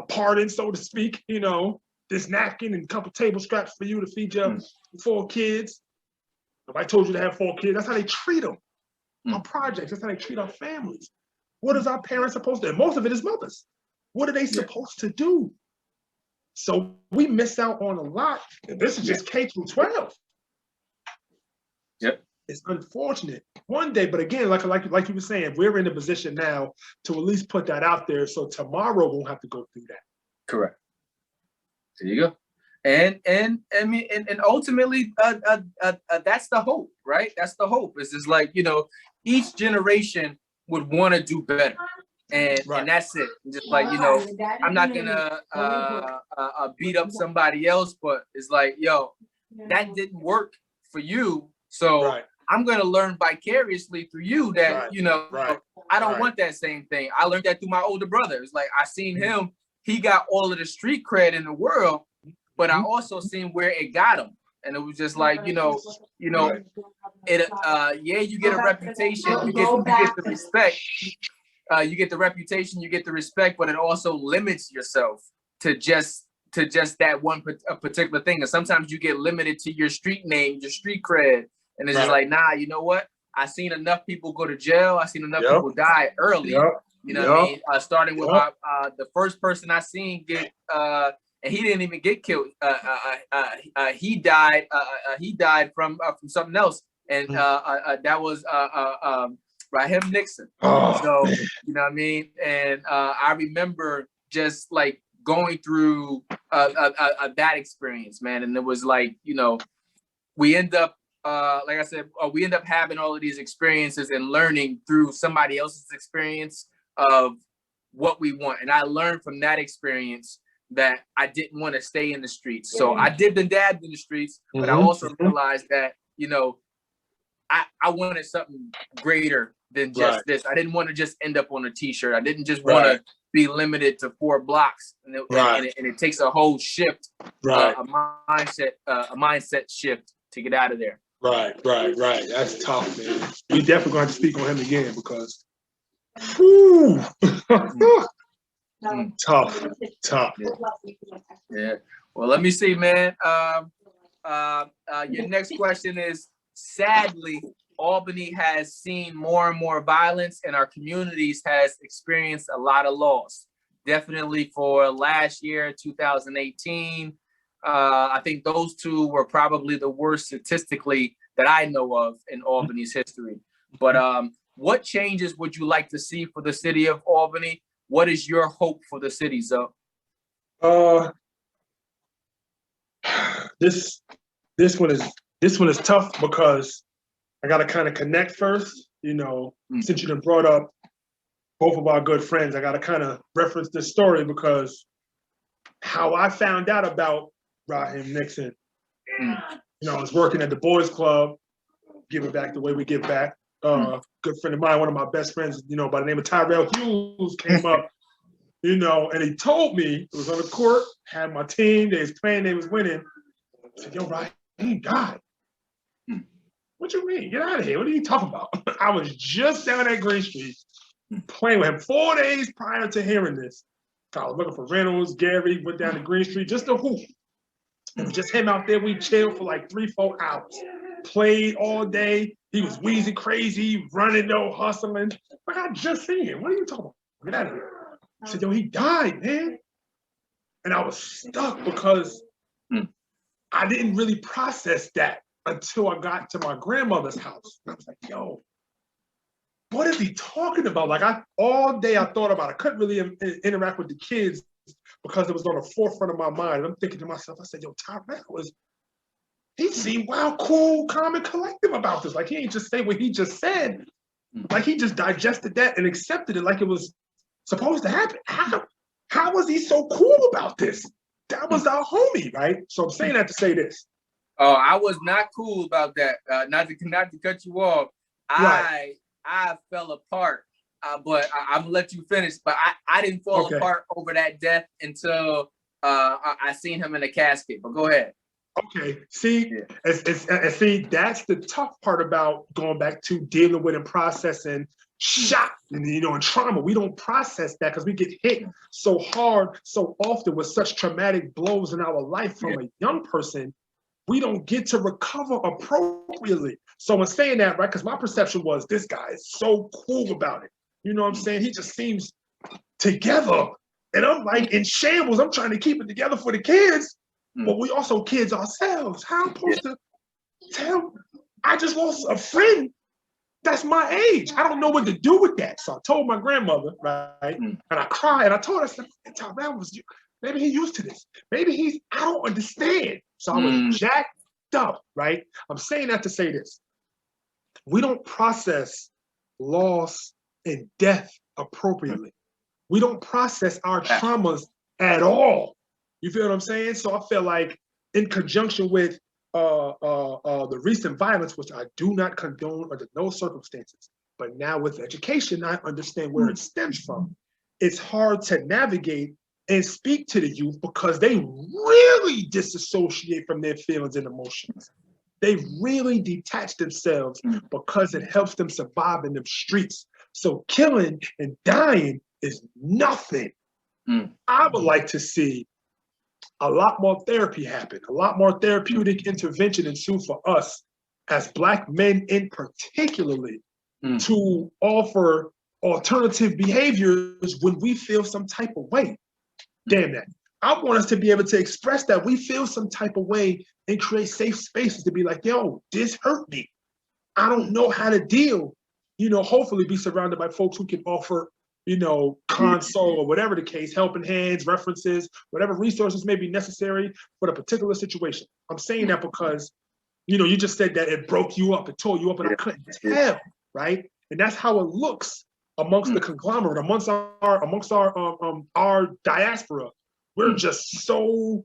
pardon, so to speak, you know, this napkin and a couple table scraps for you to feed your 4 kids. If I told you to have 4 kids, that's how they treat them. Our projects, that's how they treat our families. What is our parents supposed to do? And most of it is mothers. What are they supposed to do? So we miss out on a lot. And this is just K through 12. Yep. It's unfortunate. One day, but again, like you were saying, we're in a position now to at least put that out there, so tomorrow won't have to go through that. Correct. There you go. And I mean, and ultimately, that's the hope, right? That's the hope. It's just like, you know, each generation would want to do better, and that's it. Just like, you know, I'm not gonna beat up somebody else, but it's like, yo, that didn't work for you, so. I'm going to learn vicariously through you that, you know, I don't want that same thing. I learned that through my older brother. It's like, I seen him, he got all of the street cred in the world, but I also seen where it got him. And it was just like, you know, it, you get a reputation, you get the respect, you get the reputation, you get the respect, but it also limits yourself to just that one particular thing. And sometimes you get limited to your street name, your street cred. And it's just like, nah, you know what? I seen enough people go to jail. I seen enough people die early. You know what I mean? Starting with the first person I seen get and he didn't even get killed. He died. He died from something else, and that was Raheem Nixon. Oh, So man. you know what I mean. And I remember just like going through that experience, man. And it was like, you know, we end up, like I said, we end up having all of these experiences and learning through somebody else's experience of what we want. And I learned from that experience that I didn't want to stay in the streets. So I dipped and dabbed in the streets, but I also realized that, you know, I wanted something greater than just this. I didn't want to just end up on a t-shirt. I didn't just want to be limited to 4 blocks. And it takes a whole shift, a mindset shift to get out of there. Right. That's tough, man. We definitely going to have to speak on him again because, whew. Tough. Yeah. Well, let me see, man. Your next question is, sadly, Albany has seen more and more violence, and our communities has experienced a lot of loss. Definitely for last year, 2018. I think those two were probably the worst statistically that I know of in Albany's history. But what changes would you like to see for the city of Albany? What is your hope for the city, Zoe? This one is tough because I got to kind of connect first. You know, since you done brought up both of our good friends, I got to kind of reference this story because how I found out about Raheem Nixon. You know, I was working at the Boys Club, giving back the way we give back. Good friend of mine, one of my best friends, you know, by the name of Tyrell Hughes, came up, you know, and he told me, it was on the court, had my team, they was playing, they was winning. I said, yo, Raheem died. What you mean? Get out of here. What are you talking about? I was just down at Green Street playing with him 4 days prior to hearing this. I was looking for Reynolds, Gary, went down to Green Street just to hoop. It was just him out there. We chilled for like 3-4 hours. Played all day. He was wheezy crazy, running, hustling. Like, I just seen him. What are you talking about? Get out of here. I said, yo, he died, man. And I was stuck because I didn't really process that until I got to my grandmother's house. And I was like, yo, what is he talking about? Like, all day I thought about it. I couldn't really interact with the kids because it was on the forefront of my mind. And I'm thinking to myself, I said, yo, Tyrell he seemed wild, cool, calm, and collective about this. Like, he ain't just say what he just said. Like, he just digested that and accepted it like it was supposed to happen. How was he so cool about this? That was our homie, right? So I'm saying that to say this. Oh, I was not cool about that. Not to cut you off. I fell apart. But I'm gonna let you finish. But I didn't fall apart over that death until I seen him in a casket. But go ahead. Okay. See, see, that's the tough part about going back to dealing with and processing shock and, you know, and trauma. We don't process that because we get hit so hard, so often with such traumatic blows in our life from a young person. We don't get to recover appropriately. So in saying that, right, because my perception was this guy is so cool about it. You know what I'm saying? He just seems together. And I'm like in shambles. I'm trying to keep it together for the kids, but we also kids ourselves. How I'm supposed to tell? I just lost a friend that's my age. I don't know what to do with that. So I told my grandmother, right? And I cried and I told her, I said, Tyrell maybe he's used to this. Maybe I don't understand. So I was jacked up, right? I'm saying that to say this. We don't process loss and death appropriately. We don't process our traumas at all. You feel what I'm saying? So I feel like in conjunction with the recent violence, which I do not condone under no circumstances, but now with education, I understand where it stems from. It's hard to navigate and speak to the youth because they really disassociate from their feelings and emotions. They really detach themselves because it helps them survive in the streets. So killing and dying is nothing. I would like to see a lot more therapy happen, a lot more therapeutic intervention ensue for us as Black men in particularly to offer alternative behaviors when we feel some type of way. Damn that. I want us to be able to express that we feel some type of way and create safe spaces to be like, yo, this hurt me. I don't know how to deal. You know, hopefully be surrounded by folks who can offer, you know, console or whatever the case, helping hands, references, whatever resources may be necessary for the particular situation. I'm saying that because, you know, you just said that it broke you up, it tore you up, and I couldn't tell, right? And that's how it looks amongst the conglomerate, amongst our diaspora. We're just so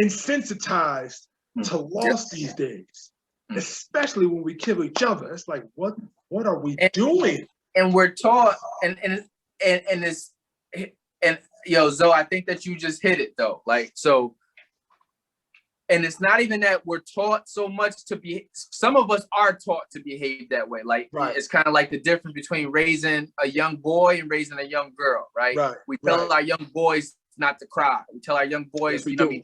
insensitized to loss these days, especially when we kill each other. It's like, what are we doing? And we're taught, and it's, and yo, Zoe, I think that you just hit it though. Like, so, and it's not even that we're taught so much to be, some of us are taught to behave that way. Like, it's kind of like the difference between raising a young boy and raising a young girl, right? We tell our young boys not to cry. We tell our young boys, you know, to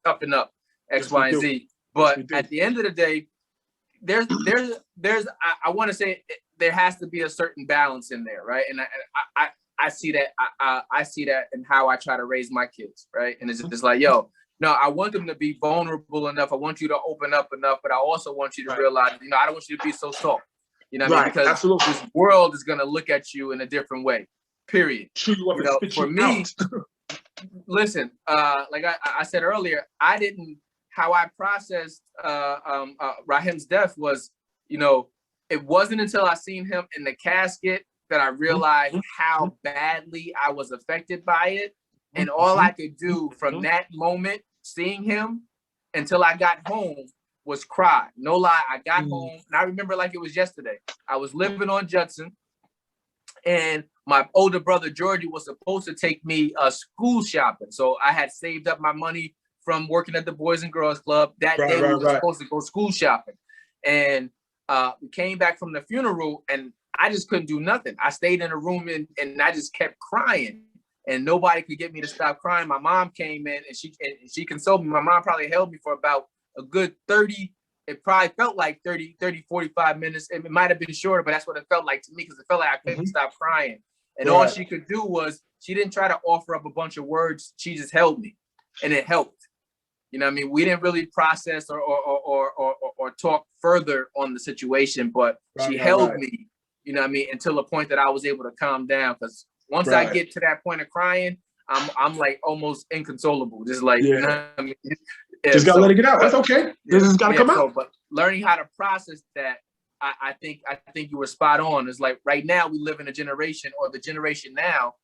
toughen up, X, Y, and Z. But at the end of the day, there's I want to say there has to be a certain balance in there, right? And I see that I see that in how I try to raise my kids, right? And it's just like, yo, no, I want them to be vulnerable enough. I want you to open up enough, but I also want you to realize, you know, I don't want you to be so soft. You know what I mean? Because this world is gonna look at you in a different way. Period. Chew you up you and know, spit for you me, out. listen, like I said earlier, how I processed Raheem's death was, you know, it wasn't until I seen him in the casket that I realized how badly I was affected by it. And all I could do from that moment, seeing him, until I got home, was cry. No lie, I got home, and I remember like it was yesterday. I was living on Judson, and my older brother, Georgie, was supposed to take me school shopping. So I had saved up my money from working at the Boys and Girls Club. That day we were supposed to go school shopping. And we came back from the funeral, and I just couldn't do nothing. I stayed in a room, and I just kept crying. And nobody could get me to stop crying. My mom came in, and she consoled me. My mom probably held me for about a good 30, it probably felt like 30, 45 minutes. It might have been shorter, but that's what it felt like to me, because it felt like I couldn't stop crying. And all she could do was, she didn't try to offer up a bunch of words. She just held me, and it helped. You know what I mean? We didn't really process or talk further on the situation, but she held me, you know what I mean, until the point that I was able to calm down. Because once I get to that point of crying, I'm like almost inconsolable. Just like, you know what I mean? Just gotta let it get out. That's okay. This has gotta come out. But learning how to process that, I think you were spot on. It's like right now we live in a generation, or the generation now,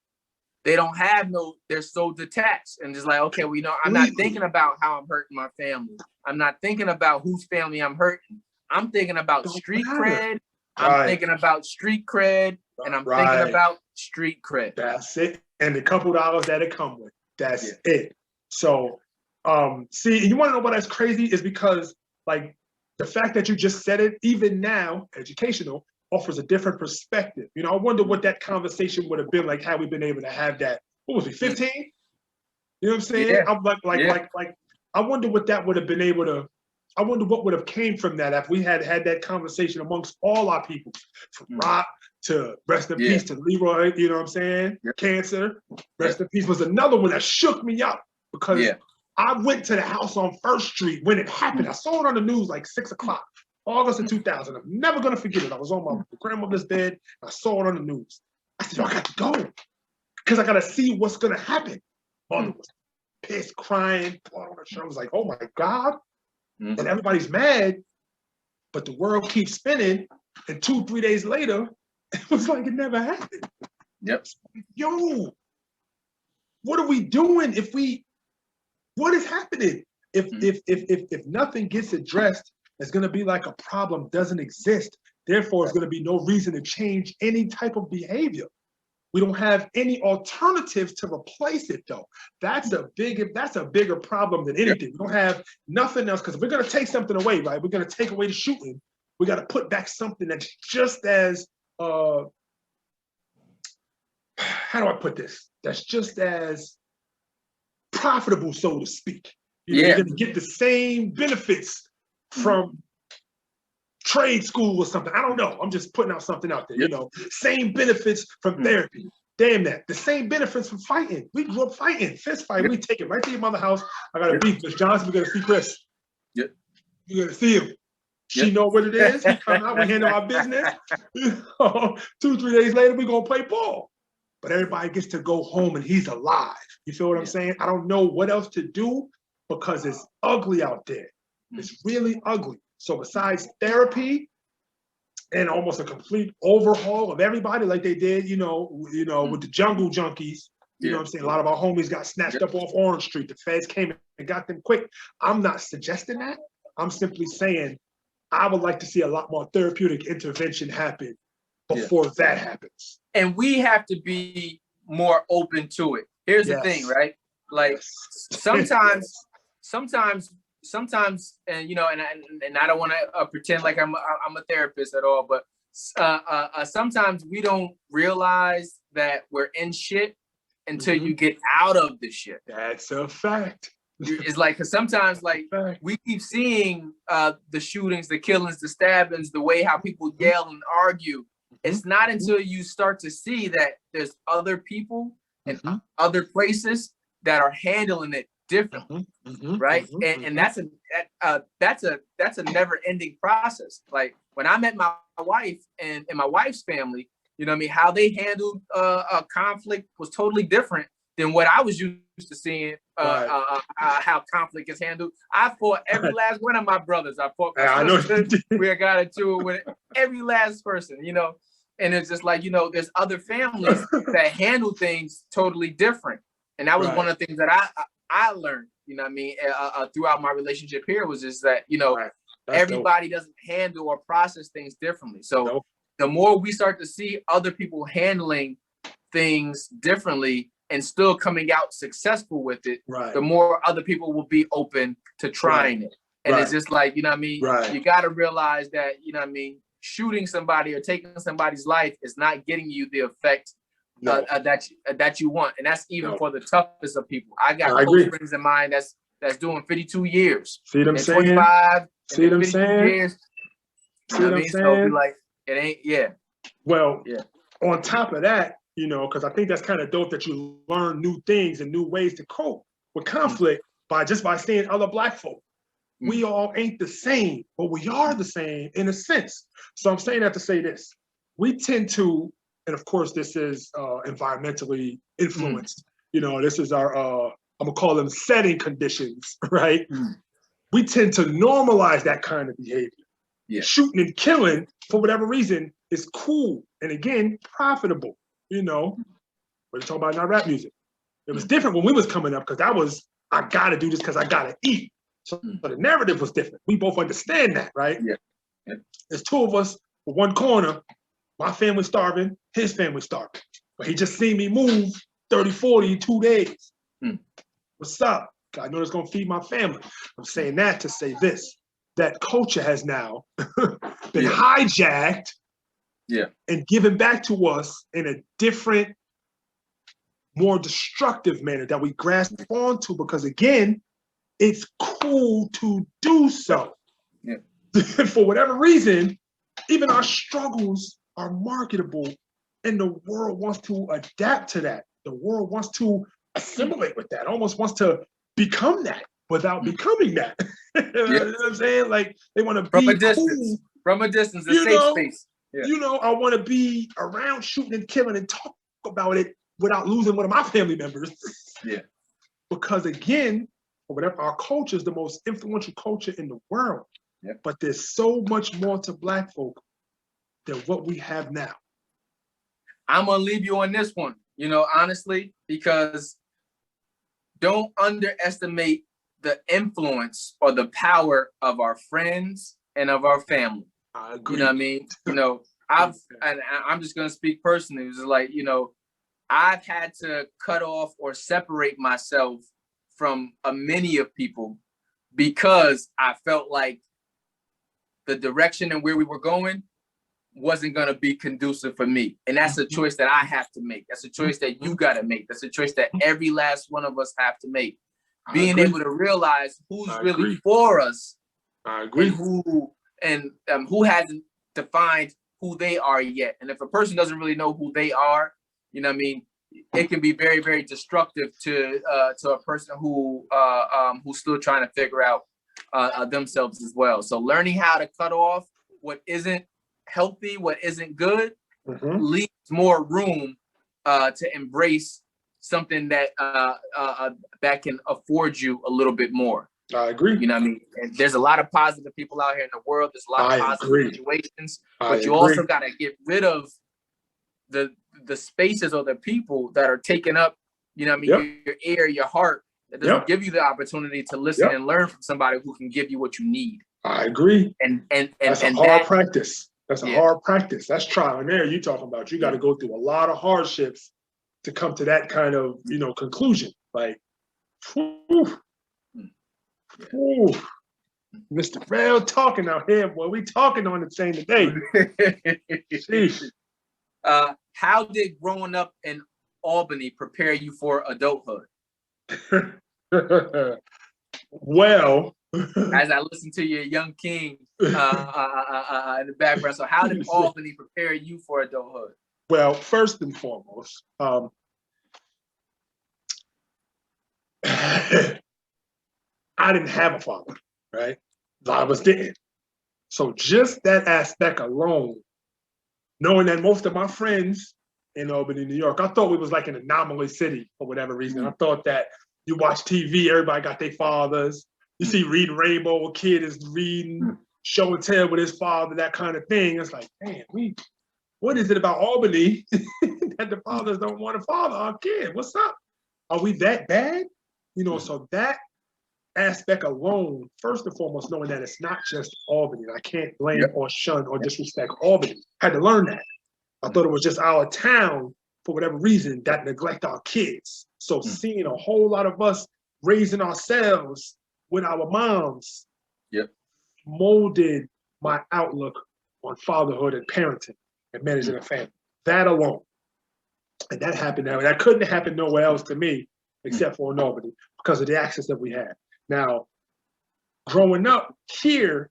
they don't have they're so detached and just like, okay, well, you know, I'm not thinking about how I'm hurting my family. I'm not thinking about whose family I'm hurting. I'm thinking about street cred. I'm thinking about street cred, and I'm thinking about street cred. That's it. And the couple dollars that it come with. That's it. So, see, you want to know what that's crazy is because, like, the fact that you just said it, even now, educational, offers a different perspective. You know, I wonder what that conversation would have been like had we been able to have that. What was we, 15? You know what I'm saying? Yeah. I'm like, I wonder what that would have been able to. I wonder what would have came from that if we had that conversation amongst all our people, from Rock to rest in peace to Leroy. You know what I'm saying? Cancer, rest in peace was another one that shook me up because I went to the house on First Street when it happened. I saw it on the news like 6 o'clock, August of 2000. I'm never gonna forget it. I was on my grandmother's bed. I saw it on the news. I said, I got to go because I got to see what's gonna happen. Mother was pissed, crying, blood on her shirt. I was like, oh my God. And everybody's mad, but the world keeps spinning. And 2-3 days later, it was like it never happened. Yo, what are we doing what is happening? If nothing gets addressed, it's gonna be like a problem doesn't exist. Therefore, it's gonna be no reason to change any type of behavior. We don't have any alternatives to replace it, though. That's a bigger problem than anything. We don't have nothing else, because if we're gonna take something away, right? We're gonna take away the shooting. We got to put back something that's just as how do I put this? That's just as profitable, so to speak. You're gonna get the same benefits from trade school or something. I don't know. I'm just putting out something out there. You know, same benefits from therapy. Damn that. The same benefits from fighting. We grew up fighting, fist fight. We take it right to your mother's house. I got a beef, Miss Johnson. We got to see Chris. Yep. You got to see him. She know what it is. We come out, we handle our business. 2-3 days later, we're going to play ball. But everybody gets to go home and he's alive. You feel what I'm saying? I don't know what else to do because it's ugly out there. It's really ugly. So besides therapy and almost a complete overhaul of everybody like they did, with the jungle junkies, you know what I'm saying? A lot of our homies got snatched up off Orange Street. The feds came and got them quick. I'm not suggesting that. I'm simply saying I would like to see a lot more therapeutic intervention happen before that happens. And we have to be more open to it. Here's the thing, right? Like sometimes, and and I don't want to pretend like I'm a therapist at all, but sometimes we don't realize that we're in shit until you get out of the shit. That's a fact. It's like, because sometimes we keep seeing the shootings, the killings, the stabbings, the way how people yell and argue. It's not until you start to see that there's other people and other places that are handling it differently, right? And that's a never-ending process. Like when I met my wife and my wife's family, you know what I mean, how they handled a conflict was totally different than what I was used to seeing how conflict is handled. I fought every last one of my brothers. I fought my sisters. We got into it with every last person, and it's just like, there's other families that handle things totally different. And that was one of the things that I learned, throughout my relationship here, was just that, everybody doesn't handle or process things differently. So the more we start to see other people handling things differently and still coming out successful with it, the more other people will be open to trying it. And it's just like, you got to realize that, shooting somebody or taking somebody's life is not getting you the effect that you want. And that's even for the toughest of people. I got close friends in mind that's doing 52 years. See what I'm saying? 25. See what I'm saying? Years. See what I'm saying? So like, it ain't, Well, on top of that, because I think that's kind of dope that you learn new things and new ways to cope with conflict by seeing other Black folk. We all ain't the same, but we are the same in a sense. So I'm saying that to say this. We tend to, and of course this is environmentally influenced, this is our, I'm gonna call them setting conditions, right? We tend to normalize that kind of behavior. Shooting and killing, for whatever reason, is cool. And again, profitable, We're talking about in our rap music. It was different when we was coming up because that was, I gotta do this because I gotta eat. So the narrative was different. We both understand that, right? There's two of us for one corner. My family starving, his family starving. But he just seen me move 30, 40 in 2 days. What's up? I know it's gonna feed my family. I'm saying that to say this, that culture has now been hijacked and given back to us in a different, more destructive manner that we grasp onto because again, it's cool to do so. For whatever reason, even our struggles are marketable and the world wants to adapt to that. The world wants to assimilate with that, almost wants to become that without becoming that. You know what I'm saying? Like they want to be from a distance, cool. From a distance, a safe space. I want to be around shooting and killing and talk about it without losing one of my family members. Because again, or whatever, our culture is the most influential culture in the world. But there's so much more to Black folk than what we have now. I'm gonna leave you on this one, honestly, because don't underestimate the influence or the power of our friends and of our family. I agree. You know what I mean? I'm just gonna speak personally. It was like, I've had to cut off or separate myself from many of people because I felt like the direction and where we were going wasn't going to be conducive for me. And that's a choice that I have to make. That's a choice that you got to make. That's a choice that every last one of us have to make. Being able to realize who's really for us and who hasn't defined who they are yet. And if a person doesn't really know who they are, you know what I mean, it can be very, very destructive to a person who's still trying to figure out themselves as well. So learning how to cut off what isn't healthy, what isn't good, leaves more room to embrace something that that can afford you a little bit more. I agree. You know what I mean? And there's a lot of positive people out here in the world. There's a lot of positive situations, but you also got to get rid of the spaces or the people that are taking up, you know what I mean, your ear, your heart, that doesn't give you the opportunity to listen and learn from somebody who can give you what you need. I agree. And that's a hard practice. That's a hard practice. That's trial and error you're talking about. You got to go through a lot of hardships to come to that kind of, you know, conclusion. Like, whew. Mr. Real talking out here, boy. We talking on the chain today. How did growing up in Albany prepare you for adulthood? Well, as I listen to your Young King in the background, so how did Albany prepare you for adulthood? Well, first and foremost, I didn't have a father, right? I was dead. So just that aspect alone, knowing that most of my friends in Albany, New York, I thought we was like an anomaly city for whatever reason. I thought that you watch TV, everybody got their fathers. You see Reading Rainbow, a kid is reading show and tell with his father, that kind of thing. It's like, man, what is it about Albany that the fathers don't want to father our kid? What's up? Are we that bad? You know, so that aspect alone, first and foremost, knowing that it's not just Albany. I can't blame or shun or disrespect Albany. I had to learn that. I thought it was just our town, for whatever reason, that neglect our kids. So seeing a whole lot of us raising ourselves with our moms molded my outlook on fatherhood and parenting and managing a family. That alone. And that happened now. That couldn't happen nowhere else to me except for in Albany because of the access that we had. Now, growing up here,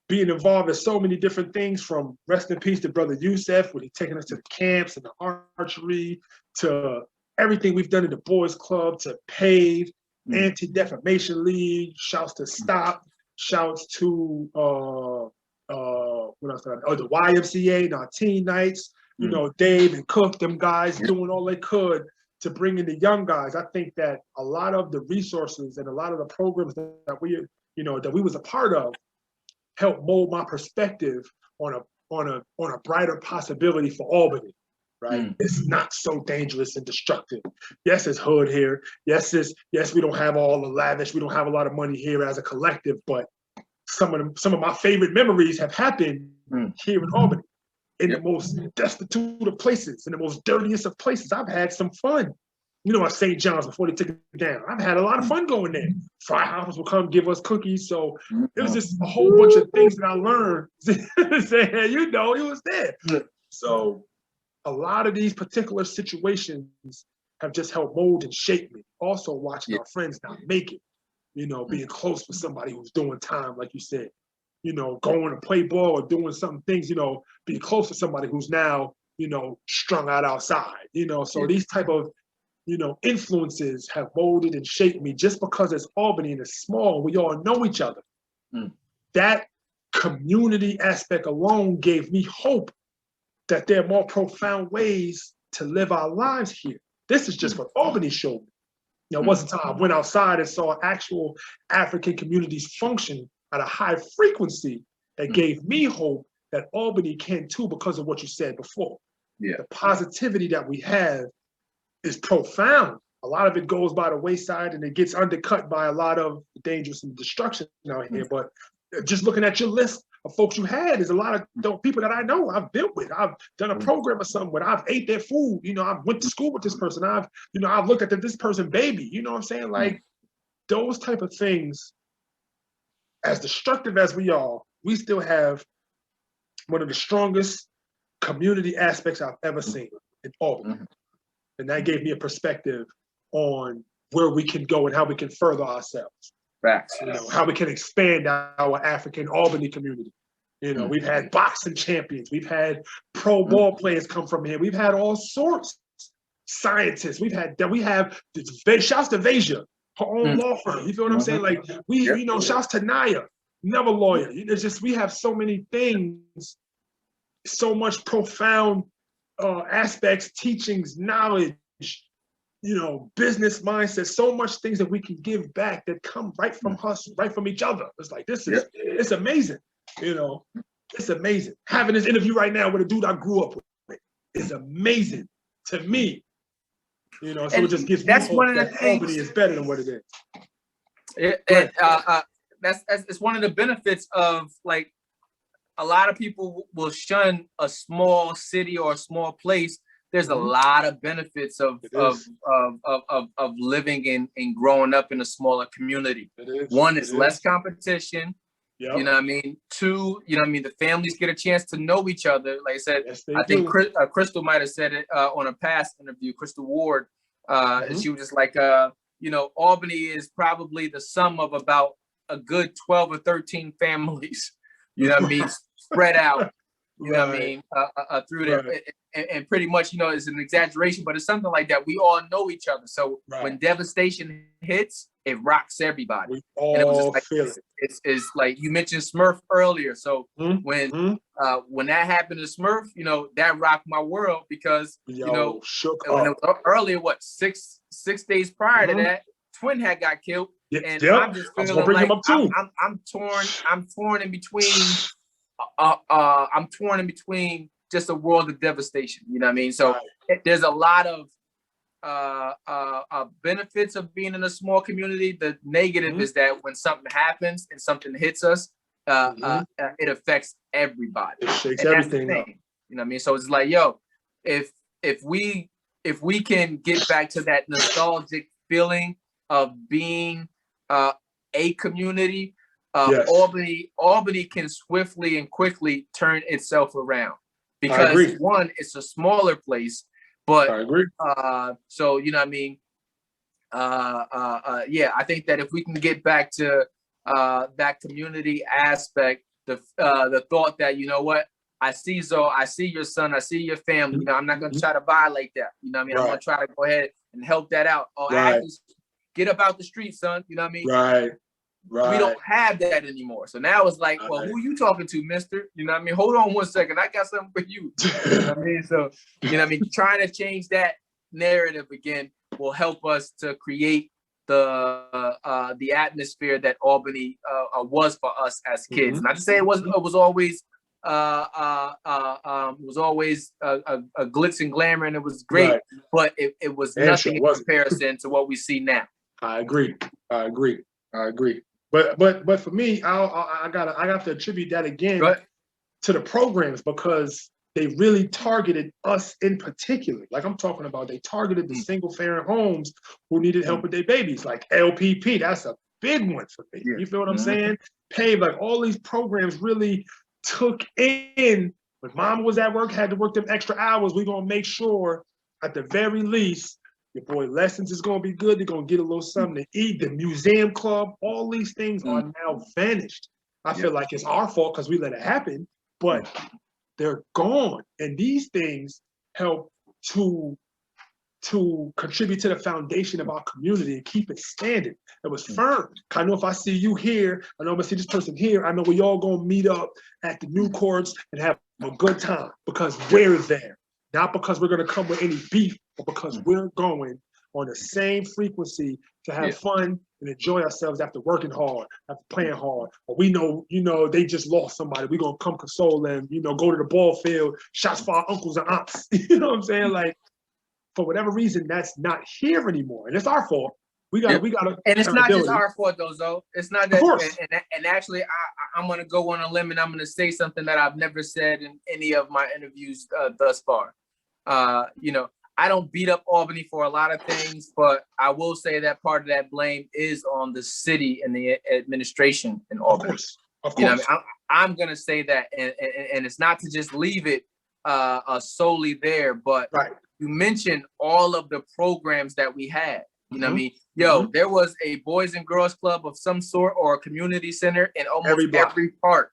being involved in so many different things, from rest in peace to Brother Youssef, when he's taking us to the camps and the archery, to everything we've done in the Boys Club, to PAVE, Anti-Defamation League, shouts to STOP, shouts to what else? The YMCA and our teen nights. You know, Dave and Cook, them guys doing all they could to bring in the young guys. I think that a lot of the resources and a lot of the programs that we was a part of helped mold my perspective on a brighter possibility for Albany. Right? It's not so dangerous and destructive. Yes, it's hood here. Yes, we don't have all the lavish. We don't have a lot of money here as a collective, but some of my favorite memories have happened here in Albany, in the most destitute of places, in the most dirtiest of places. I've had some fun. You know, at St. John's before they took it down. I've had a lot of fun going there. Fry House will come give us cookies. So it was just a whole bunch of things that I learned. Saying, hey, you know, he was there. So a lot of these particular situations have just helped mold and shape me. Also watching our friends not make it, you know, being close with somebody who's doing time, like you said, you know, going to play ball or doing some things, you know, being close to somebody who's now, you know, strung out outside, you know. So these type of, you know, influences have molded and shaped me just because it's Albany and it's small. We all know each other. That community aspect alone gave me hope that there are more profound ways to live our lives here. This is just what Albany showed me. You know, it wasn't until I went outside and saw actual African communities function at a high frequency that gave me hope that Albany can too, because of what you said before. The positivity that we have is profound. A lot of it goes by the wayside and it gets undercut by a lot of dangerous and destruction out here. But just looking at your list of folks you had, there's a lot of people that I know I've built with. I've done a program or something with. I've ate their food. You know, I've went to school with this person. I've looked at this person baby. You know what I'm saying? Like those type of things, as destructive as we are, we still have one of the strongest community aspects I've ever seen in Albany. And that gave me a perspective on where we can go and how we can further ourselves. You know, how we can expand our African Albany community. You know, we've had boxing champions, we've had pro ball players come from here, we've had all sorts scientists. We have shouts to Veja, her own law firm. You feel what I'm saying? Like shouts to Naya, another lawyer. It's just we have so many things, so much profound aspects, teachings, knowledge, business mindset, so much things that we can give back that come right from us, right from each other. It's like, it's amazing, it's amazing. Having this interview right now with a dude I grew up with is amazing to me, so and it just gives me hope that Albany is better than what it is. It's one of the benefits of, like, a lot of people will shun a small city or a small place. There's a lot of benefits of living and growing up in a smaller community. One is less competition. Yep. You know what I mean? Two, the families get a chance to know each other. Like I said, I think Crystal might have said it on a past interview, Crystal Ward. She was just like, Albany is probably the sum of about a good 12 or 13 families, spread out, through there. And pretty much, it's an exaggeration, but it's something like that. We all know each other. So when devastation hits, it rocks everybody. We all and it was just like, feel it. It's like you mentioned Smurf earlier. So when that happened to Smurf, that rocked my world because, shook when up. it was earlier, six days prior to that, Twin had got killed. And I'm just feeling like I'm torn in between. I'm torn in between just a world of devastation. You know what I mean? So there's a lot of benefits of being in a small community. The negative is that when something happens and something hits us, it affects everybody. It shakes everything up. You know what I mean? So it's like, if we can get back to that nostalgic feeling of being a community, Albany can swiftly and quickly turn itself around because one, it's a smaller place, but I agree. So you know what I mean. I think that if we can get back to that community aspect, the thought that I see Zoe, I see your son, I see your family. I'm not going to try to violate that. You know what I mean? I'm going to try to go ahead and help that out. Get up out the street, son. You know what I mean? Right. We don't have that anymore. So now it's like, well, who you talking to, mister? You know what I mean? Hold on one second. I got something for you. You know what I mean? So, trying to change that narrative again will help us to create the atmosphere that Albany was for us as kids. Not to say it was always a glitz and glamour and it was great, but it was nothing in comparison to what we see now. I agree. But for me, I got to attribute that again to the programs because they really targeted us in particular. Like I'm talking about, they targeted the single parent homes who needed help with their babies, like LPP. That's a big one for me. You feel what I'm saying? PAVE, like all these programs really took in when mama was at work, had to work them extra hours. We're gonna make sure at the very least your boy lessons is gonna be good. They're gonna get a little something to eat. The museum club, all these things are now vanished. I feel like it's our fault because we let it happen, but they're gone. And these things help to contribute to the foundation of our community and keep it standing. It was firm. I know if I see you here, I know I'm gonna see this person here, I know we all gonna meet up at the new courts and have a good time because we're there. Not because we're gonna come with any beef, but because we're going on the same frequency to have fun and enjoy ourselves after working hard, after playing hard. Or we know, they just lost somebody. We're gonna come console them, go to the ball field, shots for our uncles and aunts. You know what I'm saying? Like, for whatever reason, that's not here anymore. And it's our fault. We got to. And it's not just our fault, though, Zoe. It's not that. Of course. And actually, I'm going to go on a limb and I'm going to say something that I've never said in any of my interviews thus far. I don't beat up Albany for a lot of things, but I will say that part of that blame is on the city and the administration in Albany. Of course. I'm going to say that. And it's not to just leave it solely there, but you mentioned all of the programs that we had. You know what I mean? There was a Boys and Girls Club of some sort or a community center in almost every part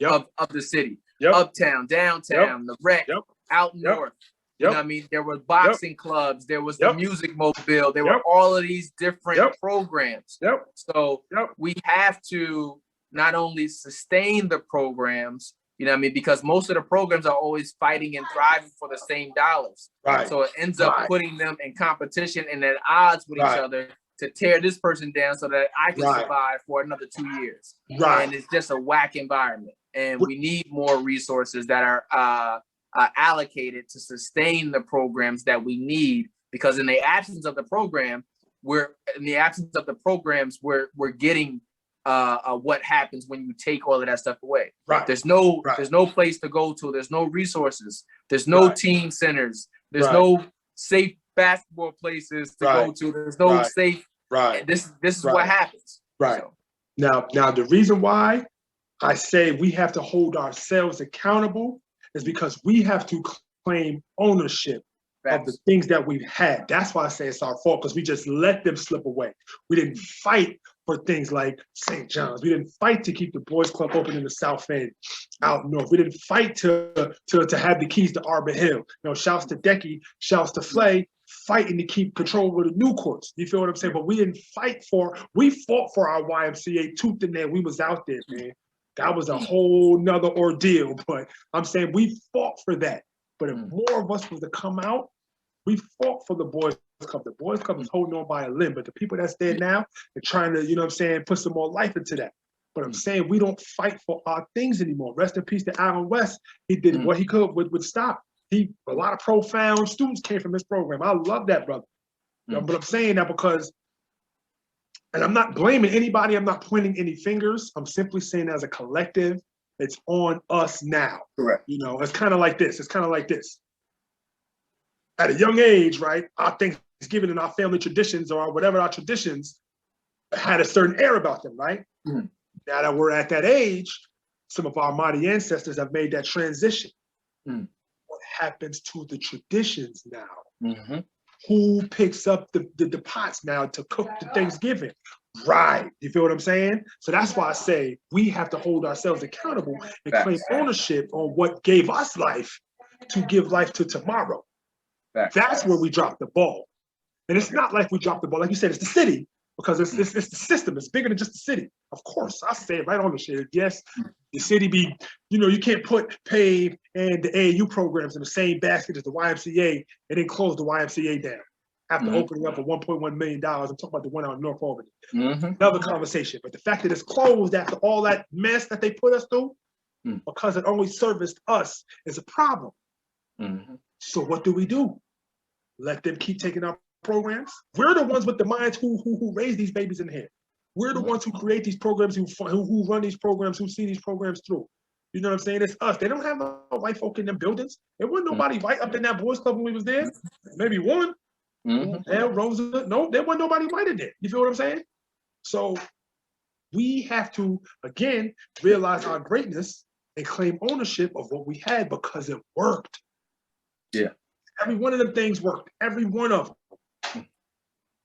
of the city. Uptown, downtown, the rec, out north. You know what I mean? There were boxing clubs. There was the music mobile. There were all of these different programs. So we have to not only sustain the programs, you know what I mean? Because most of the programs are always fighting and thriving for the same dollars. Right. So it ends up putting them in competition and at odds with each other to tear this person down so that I can survive for another 2 years. Right. And it's just a whack environment. And we need more resources that are allocated to sustain the programs that we need, because in the absence of the program, we're getting what happens when you take all of that stuff away. Right. There's no place to go to. There's no resources. There's no teen centers. There's no safe basketball places to go to. There's no safe. Right. This is what happens. Right. So. Now the reason why I say we have to hold ourselves accountable is because we have to claim ownership of the things that we've had. That's why I say it's our fault, because we just let them slip away. We didn't fight for things like St. John's. We didn't fight to keep the boys club open in the South End out north. We didn't fight to have the keys to Arbor Hill. You know, shouts to Decky, shouts to Flay, fighting to keep control of the new courts. You feel what I'm saying? But we didn't we fought for our YMCA tooth and nail. We was out there, man. That was a whole nother ordeal. But I'm saying we fought for that. But if more of us was to come out, we fought for the boys club. The boys club is holding on by a limb, but the people that's there now, they're trying to, you know what I'm saying, put some more life into that. But I'm saying we don't fight for our things anymore. Rest in peace to Alan West. He did what he could with Stop. A lot of profound students came from this program. I love that, brother. But I'm saying that because, and I'm not blaming anybody. I'm not pointing any fingers. I'm simply saying as a collective, it's on us now. Correct. You know, it's kind of like this. At a young age, right, our Thanksgiving and our family traditions or whatever our traditions had a certain air about them, right? Now that we're at that age, some of our mighty ancestors have made that transition. What happens to the traditions now? Who picks up the pots now to cook the Thanksgiving? Right. You feel what I'm saying? So that's why I say we have to hold ourselves accountable and claim ownership on what gave us life to give life to tomorrow. That's where we drop the ball. And it's not like we dropped the ball. Like you said, it's the city, because it's the system. It's bigger than just the city. Of course, I say it right on the shit. Yes, the city you can't put PAVE and the AAU programs in the same basket as the YMCA and then close the YMCA down after opening up for $1.1 million. I'm talking about the one out in North Albany. Another conversation. But the fact that it's closed after all that mess that they put us through, because it only serviced us, is a problem. So what do? Let them keep taking our programs? We're the ones with the minds who raise these babies in here. We're the ones who create these programs, who run these programs, who see these programs through. You know what I'm saying? It's us. They don't have no white folk in them buildings. There wasn't nobody white up in that boys club when we was there. Maybe one. Hell, Rosa. No, there wasn't nobody white in there. You feel what I'm saying? So we have to, again, realize our greatness and claim ownership of what we had, because it worked. Yeah. Every one of them things worked. Every one of them.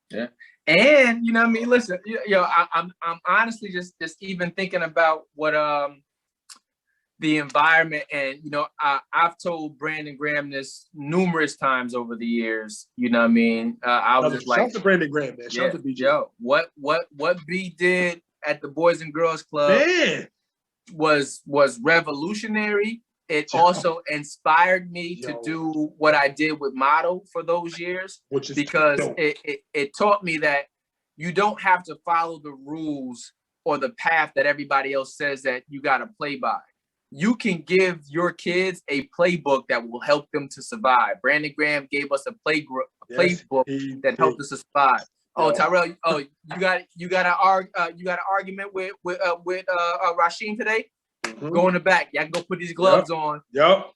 Yeah. And you know what I mean? Listen, I'm honestly just even thinking about what the environment, and I've told Brandon Graham this numerous times over the years. You know what I mean? I was just like, shout to Brandon Graham, man. Shout to BG. Yo, what B did at the Boys and Girls Club was revolutionary. It also inspired me to do what I did with Model for those years, because it taught me that you don't have to follow the rules or the path that everybody else says that you got to play by. You can give your kids a playbook that will help them to survive. Brandon Graham gave us a playbook that helped us to survive. Oh, Tyrell, you got an argument with Rasheem today? Go in the back. Y'all can go put these gloves on.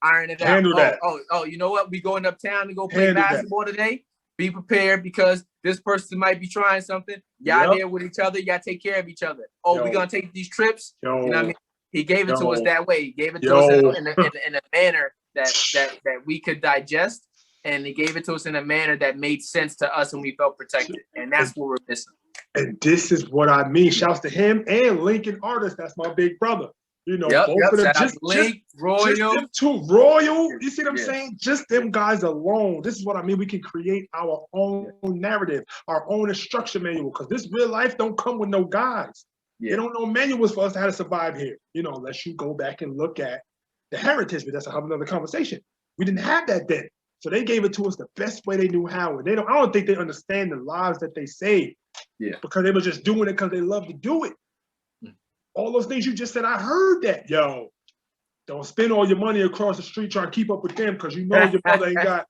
Iron it out. Handle that. Oh, you know what? We going uptown to go play basketball today. Be prepared, because this person might be trying something. Y'all there with each other. Y'all take care of each other. Oh, we're gonna take these trips. You know what I mean? He gave it to us that way. He gave it to us in a manner that we could digest, and he gave it to us in a manner that made sense to us, and we felt protected. And that's what we're missing. And this is what I mean. Shouts to him and Lincoln Artist. That's my big brother. You know, Yep, both of them. Shout out Just, to Link, Royal. just them two. Royal. You see what I'm saying? Just them guys alone. This is what I mean. We can create our own narrative, our own instruction manual, because this real life don't come with no guides. They don't know manuals for us how to survive here. You know, unless you go back and look at the heritage, but that's another conversation. We didn't have that then. So they gave it to us the best way they knew how. And I don't think they understand the lives that they saved. Yeah. Because they were just doing it because they love to do it. All those things you just said, I heard that. Yo, don't spend all your money across the street trying to keep up with them because you know your mother ain't got.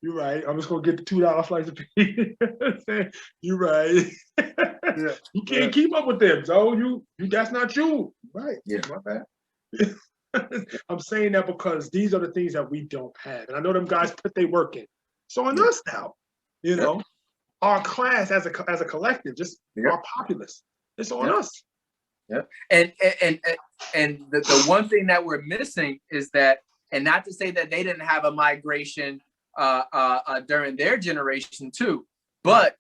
You're right. I'm just gonna get the $2 slice of pizza. You're right. You can't keep up with them, so you that's not you. Right. Yeah, my bad. I'm saying that because these are the things that we don't have. And I know them guys put their work in. So on us now, you know, our class as a collective, just our populace, it's on us. Yeah. And the one thing that we're missing is that, and not to say that they didn't have a migration during their generation too, but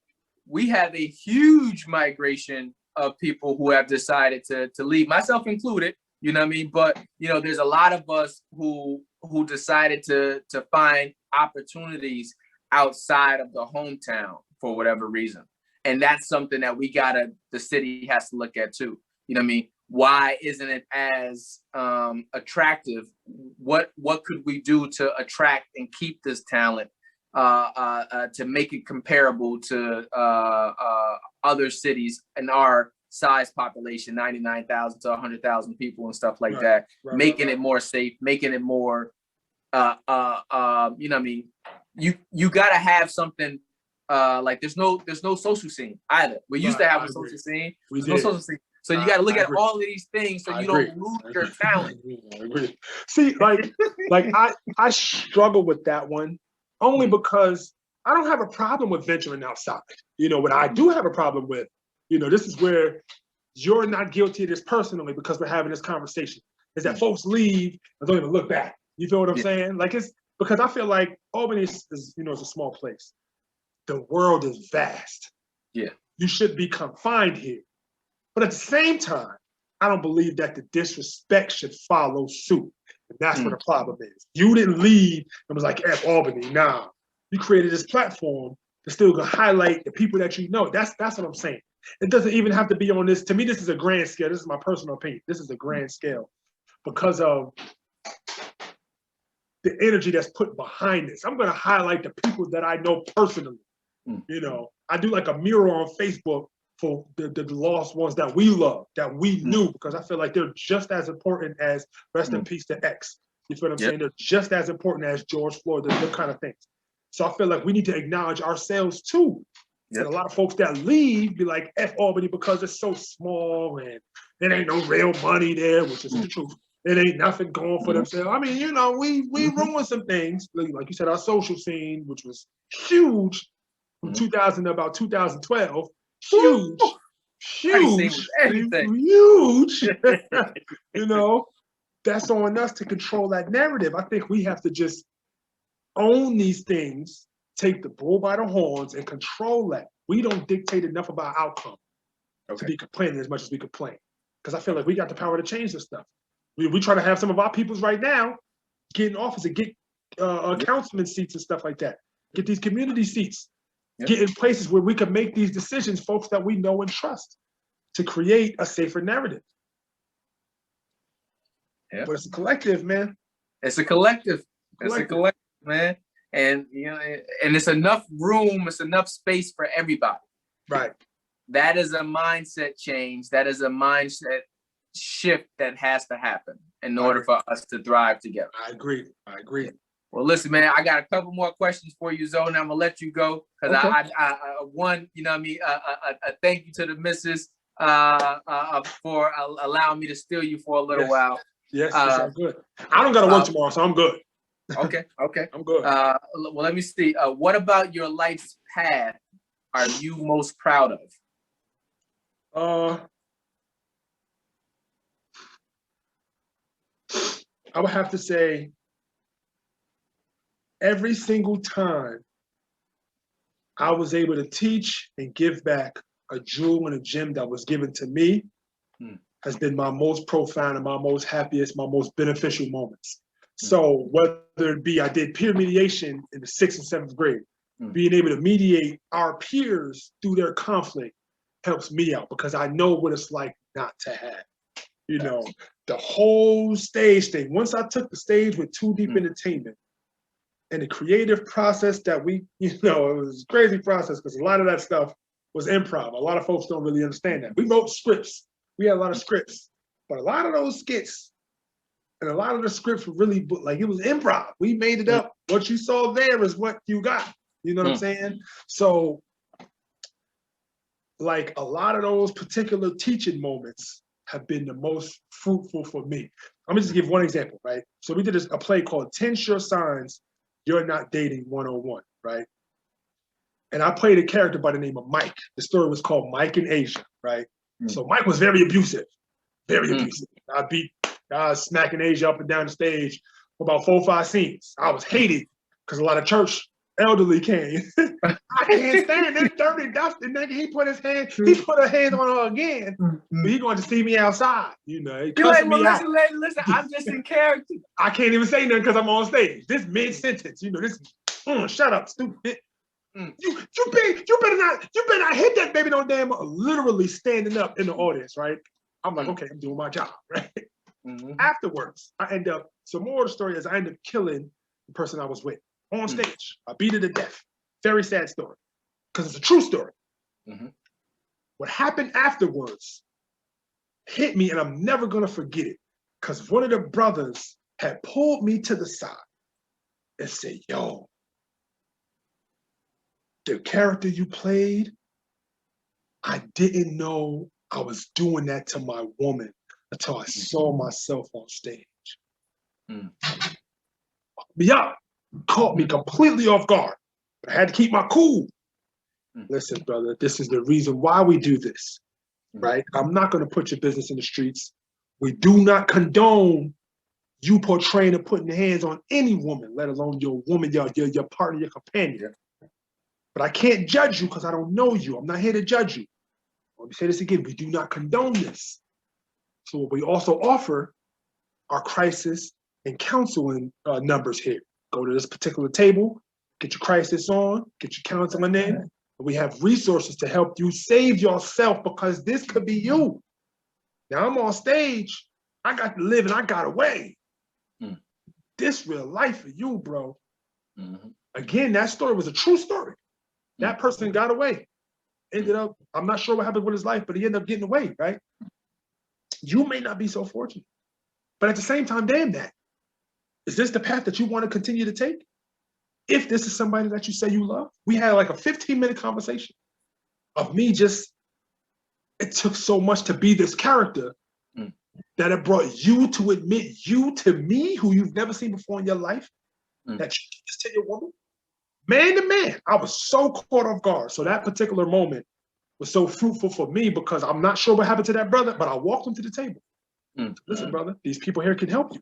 we have a huge migration of people who have decided to leave, myself included, you know what I mean? But, you know, there's a lot of us who decided to find opportunities outside of the hometown for whatever reason. And that's something that the city has to look at too. You know what I mean? Why isn't it as attractive? What could we do to attract and keep this talent to make it comparable to other cities in our size population, 99,000 to 100,000 people and stuff like that, making it more safe, making it more, you know what I mean? You got to have something like there's no social scene either. We used to have a social scene. There's no social scene. So you got to look at all of these things so you don't lose your talent. I agree. See, like I struggle with that one only because I don't have a problem with venturing outside. You know, what I do have a problem with, you know, this is where you're not guilty of this personally because we're having this conversation, is that folks leave and don't even look back. You feel what I'm saying? Like, it's because I feel like Albany is, you know, it's a small place. The world is vast. Yeah. You should be confined here. But at the same time, I don't believe that the disrespect should follow suit. And that's what the problem is. You didn't leave and was like, F Albany. Nah. You created this platform to still highlight the people that you know. That's what I'm saying. It doesn't even have to be on this. To me, this is a grand scale. This is my personal opinion. This is a grand scale because of the energy that's put behind this. I'm going to highlight the people that I know personally. You know, I do like a mural on Facebook for the lost ones that we love, that we knew, because I feel like they're just as important as rest in peace to X. You feel what I'm saying? They're just as important as George Floyd, those kind of things. So I feel like we need to acknowledge ourselves too. And a lot of folks that leave be like, F Albany because it's so small and there ain't no real money there, which is the truth. It ain't nothing going for themselves. I mean, you know, we ruined some things. Like you said, our social scene, which was huge from 2000 to about 2012. Huge. You know, that's on us to control that narrative. I think we have to just own these things, take the bull by the horns and control that. We don't dictate enough about outcome to be complaining as much as we complain. Because I feel like we got the power to change this stuff. We try to have some of our peoples right now get in office and get councilman seats and stuff like that. Get these community seats. Get in places where we can make these decisions, folks that we know and trust, to create a safer narrative. But it's a collective, man. It's a collective. It's a collective, man. And you know, and it's enough room, it's enough space for everybody. Right. That is a mindset change. That is a mindset shift that has to happen in order for us to thrive together. I agree. Well, listen, man, I got a couple more questions for you, Zoe, and I'm gonna let you go because I one, you know what I mean, a thank you to the missus for allowing me to steal you for a little while. Yes, I'm good. I don't gotta work tomorrow, so I'm good. Okay. I'm good. Well, let me see. What about your life's path are you most proud of? I would have to say every single time I was able to teach and give back a jewel and a gem that was given to me, has been my most profound and my most happiest, my most beneficial moments. So whether it be I did peer mediation in the 6th and 7th grade, being able to mediate our peers through their conflict helps me out because I know what it's like not to have. You know, the whole stage thing. Once I took the stage with Too Deep Entertainment and the creative process that we, it was a crazy process because a lot of that stuff was improv. A lot of folks don't really understand that. We wrote scripts. We had a lot of scripts, but a lot of those skits and a lot of the scripts were really like, it was improv. We made it up. What you saw there is what you got. You know what I'm saying? So like a lot of those particular teaching moments have been the most fruitful for me. I'm gonna just give one example, right? So we did a play called 10 Sure Signs You're Not Dating 101, right? And I played a character by the name of Mike. The story was called Mike in Asia, right? So Mike was very abusive, very abusive. I beat smacking Asia up and down the stage for about 4 or 5 scenes. I was hated because a lot of church elderly came. I can't stand this dirty dusty nigga. He put a hand on her again. But he going to see me outside. He cussing me out. Listen, I'm just in character. I can't even say nothing because I'm on stage. This mid-sentence, this shut up, stupid. You better not hit that baby no damn literally standing up in the audience, right? I'm like, okay, I'm doing my job, right? Afterwards, I end up, so more of the story is I end up killing the person I was with on stage. I beat her to death. Very sad story, because it's a true story. What happened afterwards hit me, and I'm never gonna forget it, because one of the brothers had pulled me to the side and said, yo, the character you played, I didn't know I was doing that to my woman until I saw myself on stage. Yeah, caught me completely off guard. But I had to keep my cool. Listen, brother, this is the reason why we do this, right? I'm not going to put your business in the streets. We do not condone you portraying and putting your hands on any woman, let alone your woman, your partner, your companion. But I can't judge you because I don't know you. I'm not here to judge you. Let me say this again. We do not condone this. So we also offer our crisis and counseling numbers here. Go to this particular table, get your crisis on, get your counseling in. We have resources to help you save yourself because this could be you. Now I'm on stage. I got to live and I got away. This real life for you, bro. Again, that story was a true story. That person got away. Ended up, I'm not sure what happened with his life, but he ended up getting away, right? You may not be so fortunate. But at the same time, damn that. Is this the path that you want to continue to take? If this is somebody that you say you love? We had like a 15-minute conversation of me just, it took so much to be this character that it brought you to admit you to me, who you've never seen before in your life, that you did this to your woman. Man to man, I was so caught off guard. So that particular moment was so fruitful for me because I'm not sure what happened to that brother, but I walked him to the table. Listen, brother, these people here can help you.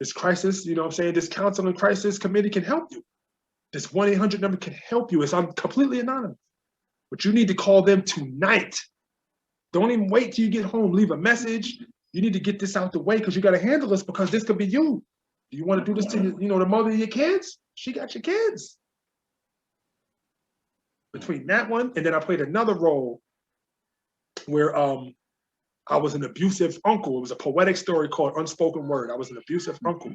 This crisis, this counseling crisis committee can help you. This 1-800 number can help you. It's completely anonymous. But you need to call them tonight. Don't even wait till you get home. Leave a message. You need to get this out the way because you got to handle this because this could be you. Do you want to do this to the mother of your kids? She got your kids. Between that one, and then I played another role where I was an abusive uncle. It was a poetic story called Unspoken Word. I was an abusive uncle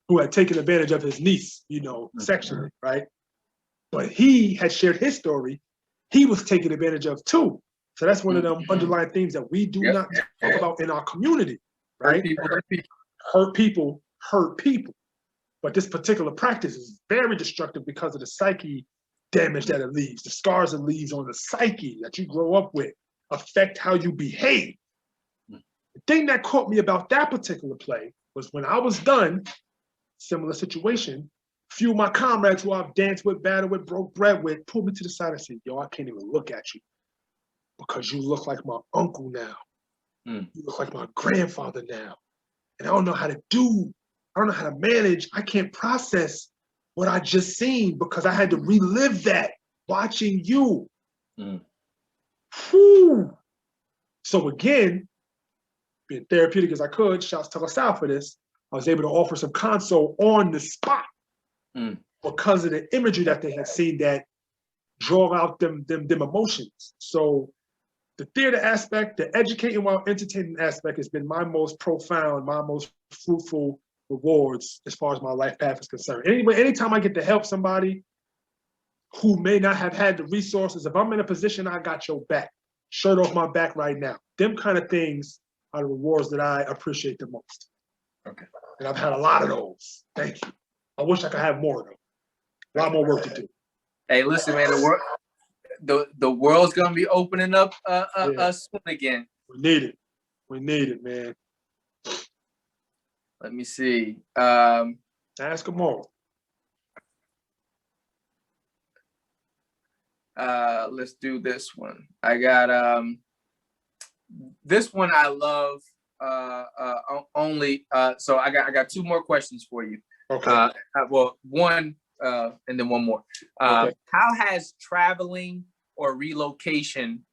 who had taken advantage of his niece, sexually, right? But he had shared his story. He was taken advantage of too. So that's one of them underlying themes that we do not talk about in our community, right? Hurt people hurt people. But this particular practice is very destructive because of the psyche damage that it leaves. The scars it leaves on the psyche that you grow up with affect how you behave. The thing that caught me about that particular play was when I was done, similar situation, a few of my comrades who I've danced with, battled with, broke bread with, pulled me to the side and said, yo, I can't even look at you because you look like my uncle now. You look like my grandfather now. And I don't know how to manage. I can't process what I just seen because I had to relive that watching you. Whew. So again, being therapeutic as I could, shouts to LaSalle for this, I was able to offer some console on the spot because of the imagery that they had seen that draw out them emotions. So the theater aspect, the educating while entertaining aspect has been my most profound, my most fruitful rewards as far as my life path is concerned. Anyway, anytime I get to help somebody who may not have had the resources, if I'm in a position, I got your back, shirt off my back right now. Them kind of things are the rewards that I appreciate the most. Okay. And I've had a lot of those. Thank you. I wish I could have more of them. A lot more work to do. Hey, listen, man, the world's gonna be opening up soon again. We need it. We need it, man. Let me see. Ask them more. Let's do this one. I got this one I love only so I got two more questions for you. Okay. Well, one and then one more. Okay. How has traveling or relocation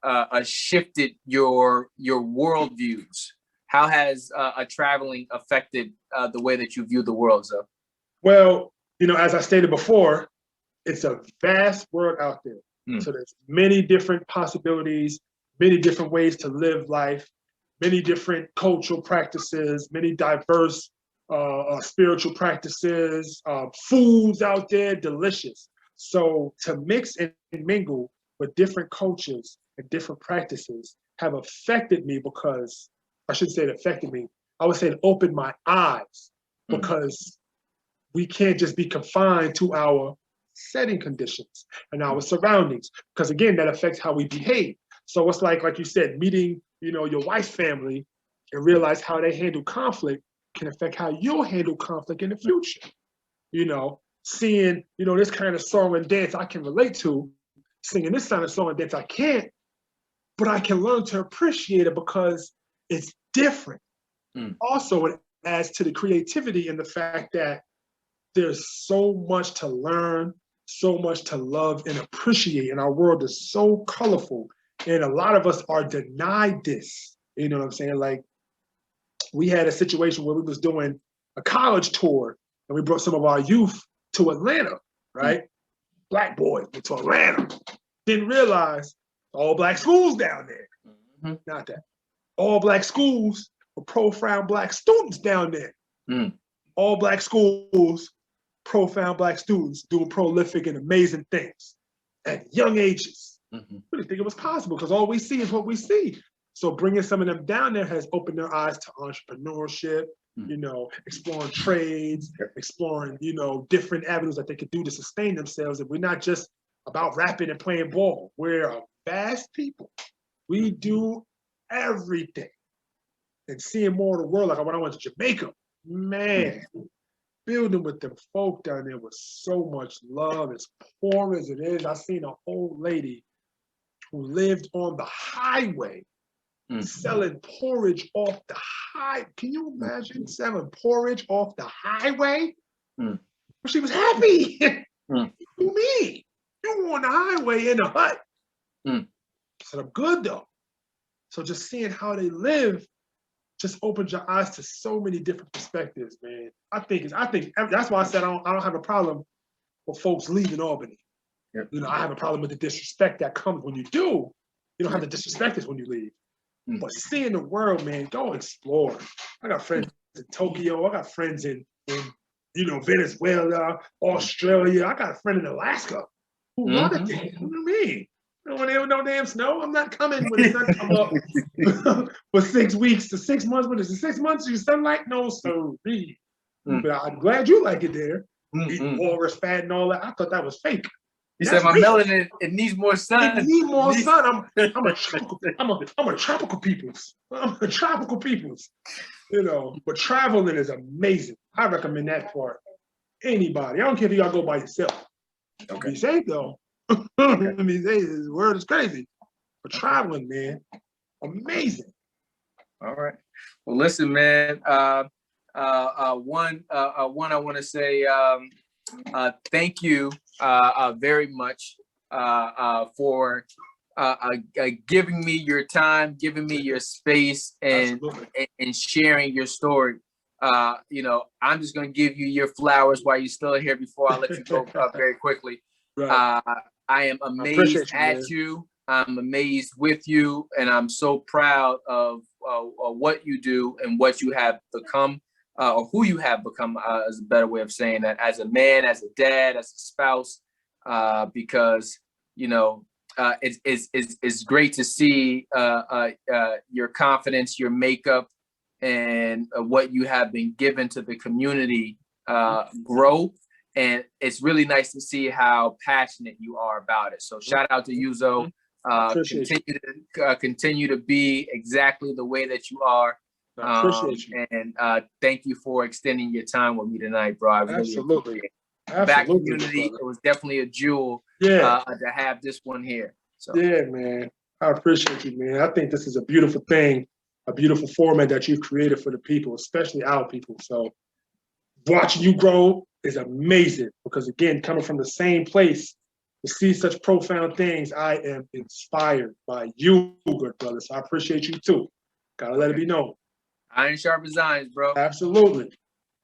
shifted your worldviews? How has traveling affected the way that you view the world, Zoe? Well, as I stated before, it's a vast world out there. So there's many different possibilities, many different ways to live life, many different cultural practices, many diverse spiritual practices, foods out there, delicious. So to mix and mingle with different cultures and different practices have affected me because, I shouldn't say it affected me, I would say it opened my eyes because we can't just be confined to our setting conditions and our surroundings, because again, that affects how we behave. So it's like you said, meeting, your wife's family and realize how they handle conflict can affect how you'll handle conflict in the future. Seeing, this kind of song and dance I can relate to, singing this kind of song and dance I can't, but I can learn to appreciate it because it's different. Also, it adds to the creativity and the fact that there's so much to learn, so much to love and appreciate, and our world is so colorful. And a lot of us are denied this. You know what I'm saying? Like, we had a situation where we was doing a college tour and we brought some of our youth to Atlanta, right? Black boys went to Atlanta. Didn't realize all black schools down there. Not that. All black schools were profound black students down there. All black schools, profound black students doing prolific and amazing things at young ages. We didn't think it was possible because all we see is what we see. So bringing some of them down there has opened their eyes to entrepreneurship, exploring trades, exploring, different avenues that they could do to sustain themselves. And we're not just about rapping and playing ball. We're a vast people. We do everything. And seeing more of the world, like when I went to Jamaica, man, building with them folk down there with so much love, as poor as it is. I seen an old lady who lived on the highway selling porridge off the highway. Can you imagine selling porridge off the highway? She was happy. Who me? You on the highway in a hut. I said, I'm good though. So just seeing how they live just opens your eyes to so many different perspectives, man. I think that's why I said I don't have a problem with folks leaving Albany. I have a problem with the disrespect that comes when you do. You don't have to disrespect us when you leave. But seeing the world, man, go explore. I got friends in Tokyo. I got friends in Venezuela, Australia. I got a friend in Alaska who love it there. What do you mean? When there was no damn snow, I'm not coming when the sun come up for 6 weeks to 6 months. When it's 6 months of sunlight, no, so but I'm glad you like it there. Eating walrus fat and all that. I thought that was fake. You said my melanin, it needs more sun. It needs more sun. I'm a tropical peoples. I'm a tropical peoples. But traveling is amazing. I recommend that for anybody. I don't care if y'all go by yourself. Okay. Be safe though. I mean, this world is crazy. But traveling, man, amazing. All right. Well, listen, man. One, I want to say thank you very much for giving me your time, giving me your space, and sharing your story. You know, I'm just going to give you your flowers while you're still here before I let you go very quickly. Right. I am amazed at you. I'm amazed with you, and I'm so proud of what you do and what you have become, or who you have become, is a better way of saying that, as a man, as a dad, as a spouse, because, you know, it's great to see your confidence, your makeup, and what you have been given to the community grow. And it's really nice to see how passionate you are about it. So shout out to you, Zoe. Continue to be exactly the way that you are. I appreciate you. And thank you for extending your time with me tonight, bro. I really appreciate it. Back community, brother. It was definitely a jewel to have this one here. So. Yeah, man. I appreciate you, man. I think this is a beautiful thing, a beautiful format that you've created for the people, especially our people. So watching you grow is amazing because, again, coming from the same place to see such profound things, I am inspired by you, good brother. So I appreciate you too. Gotta let it be known. Iron sharpens irons, bro. Absolutely.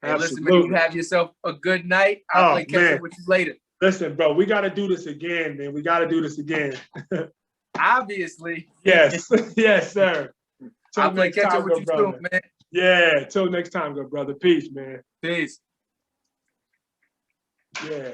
Hey, listen, man, you have yourself a good night. I'll play catch up with you later. Listen, bro, we got to do this again, man. We got to do this again. Obviously. Yes. Yes, sir. I'll play catch up with you soon, man. Yeah. Till next time, good brother. Peace, man. Peace. Yeah.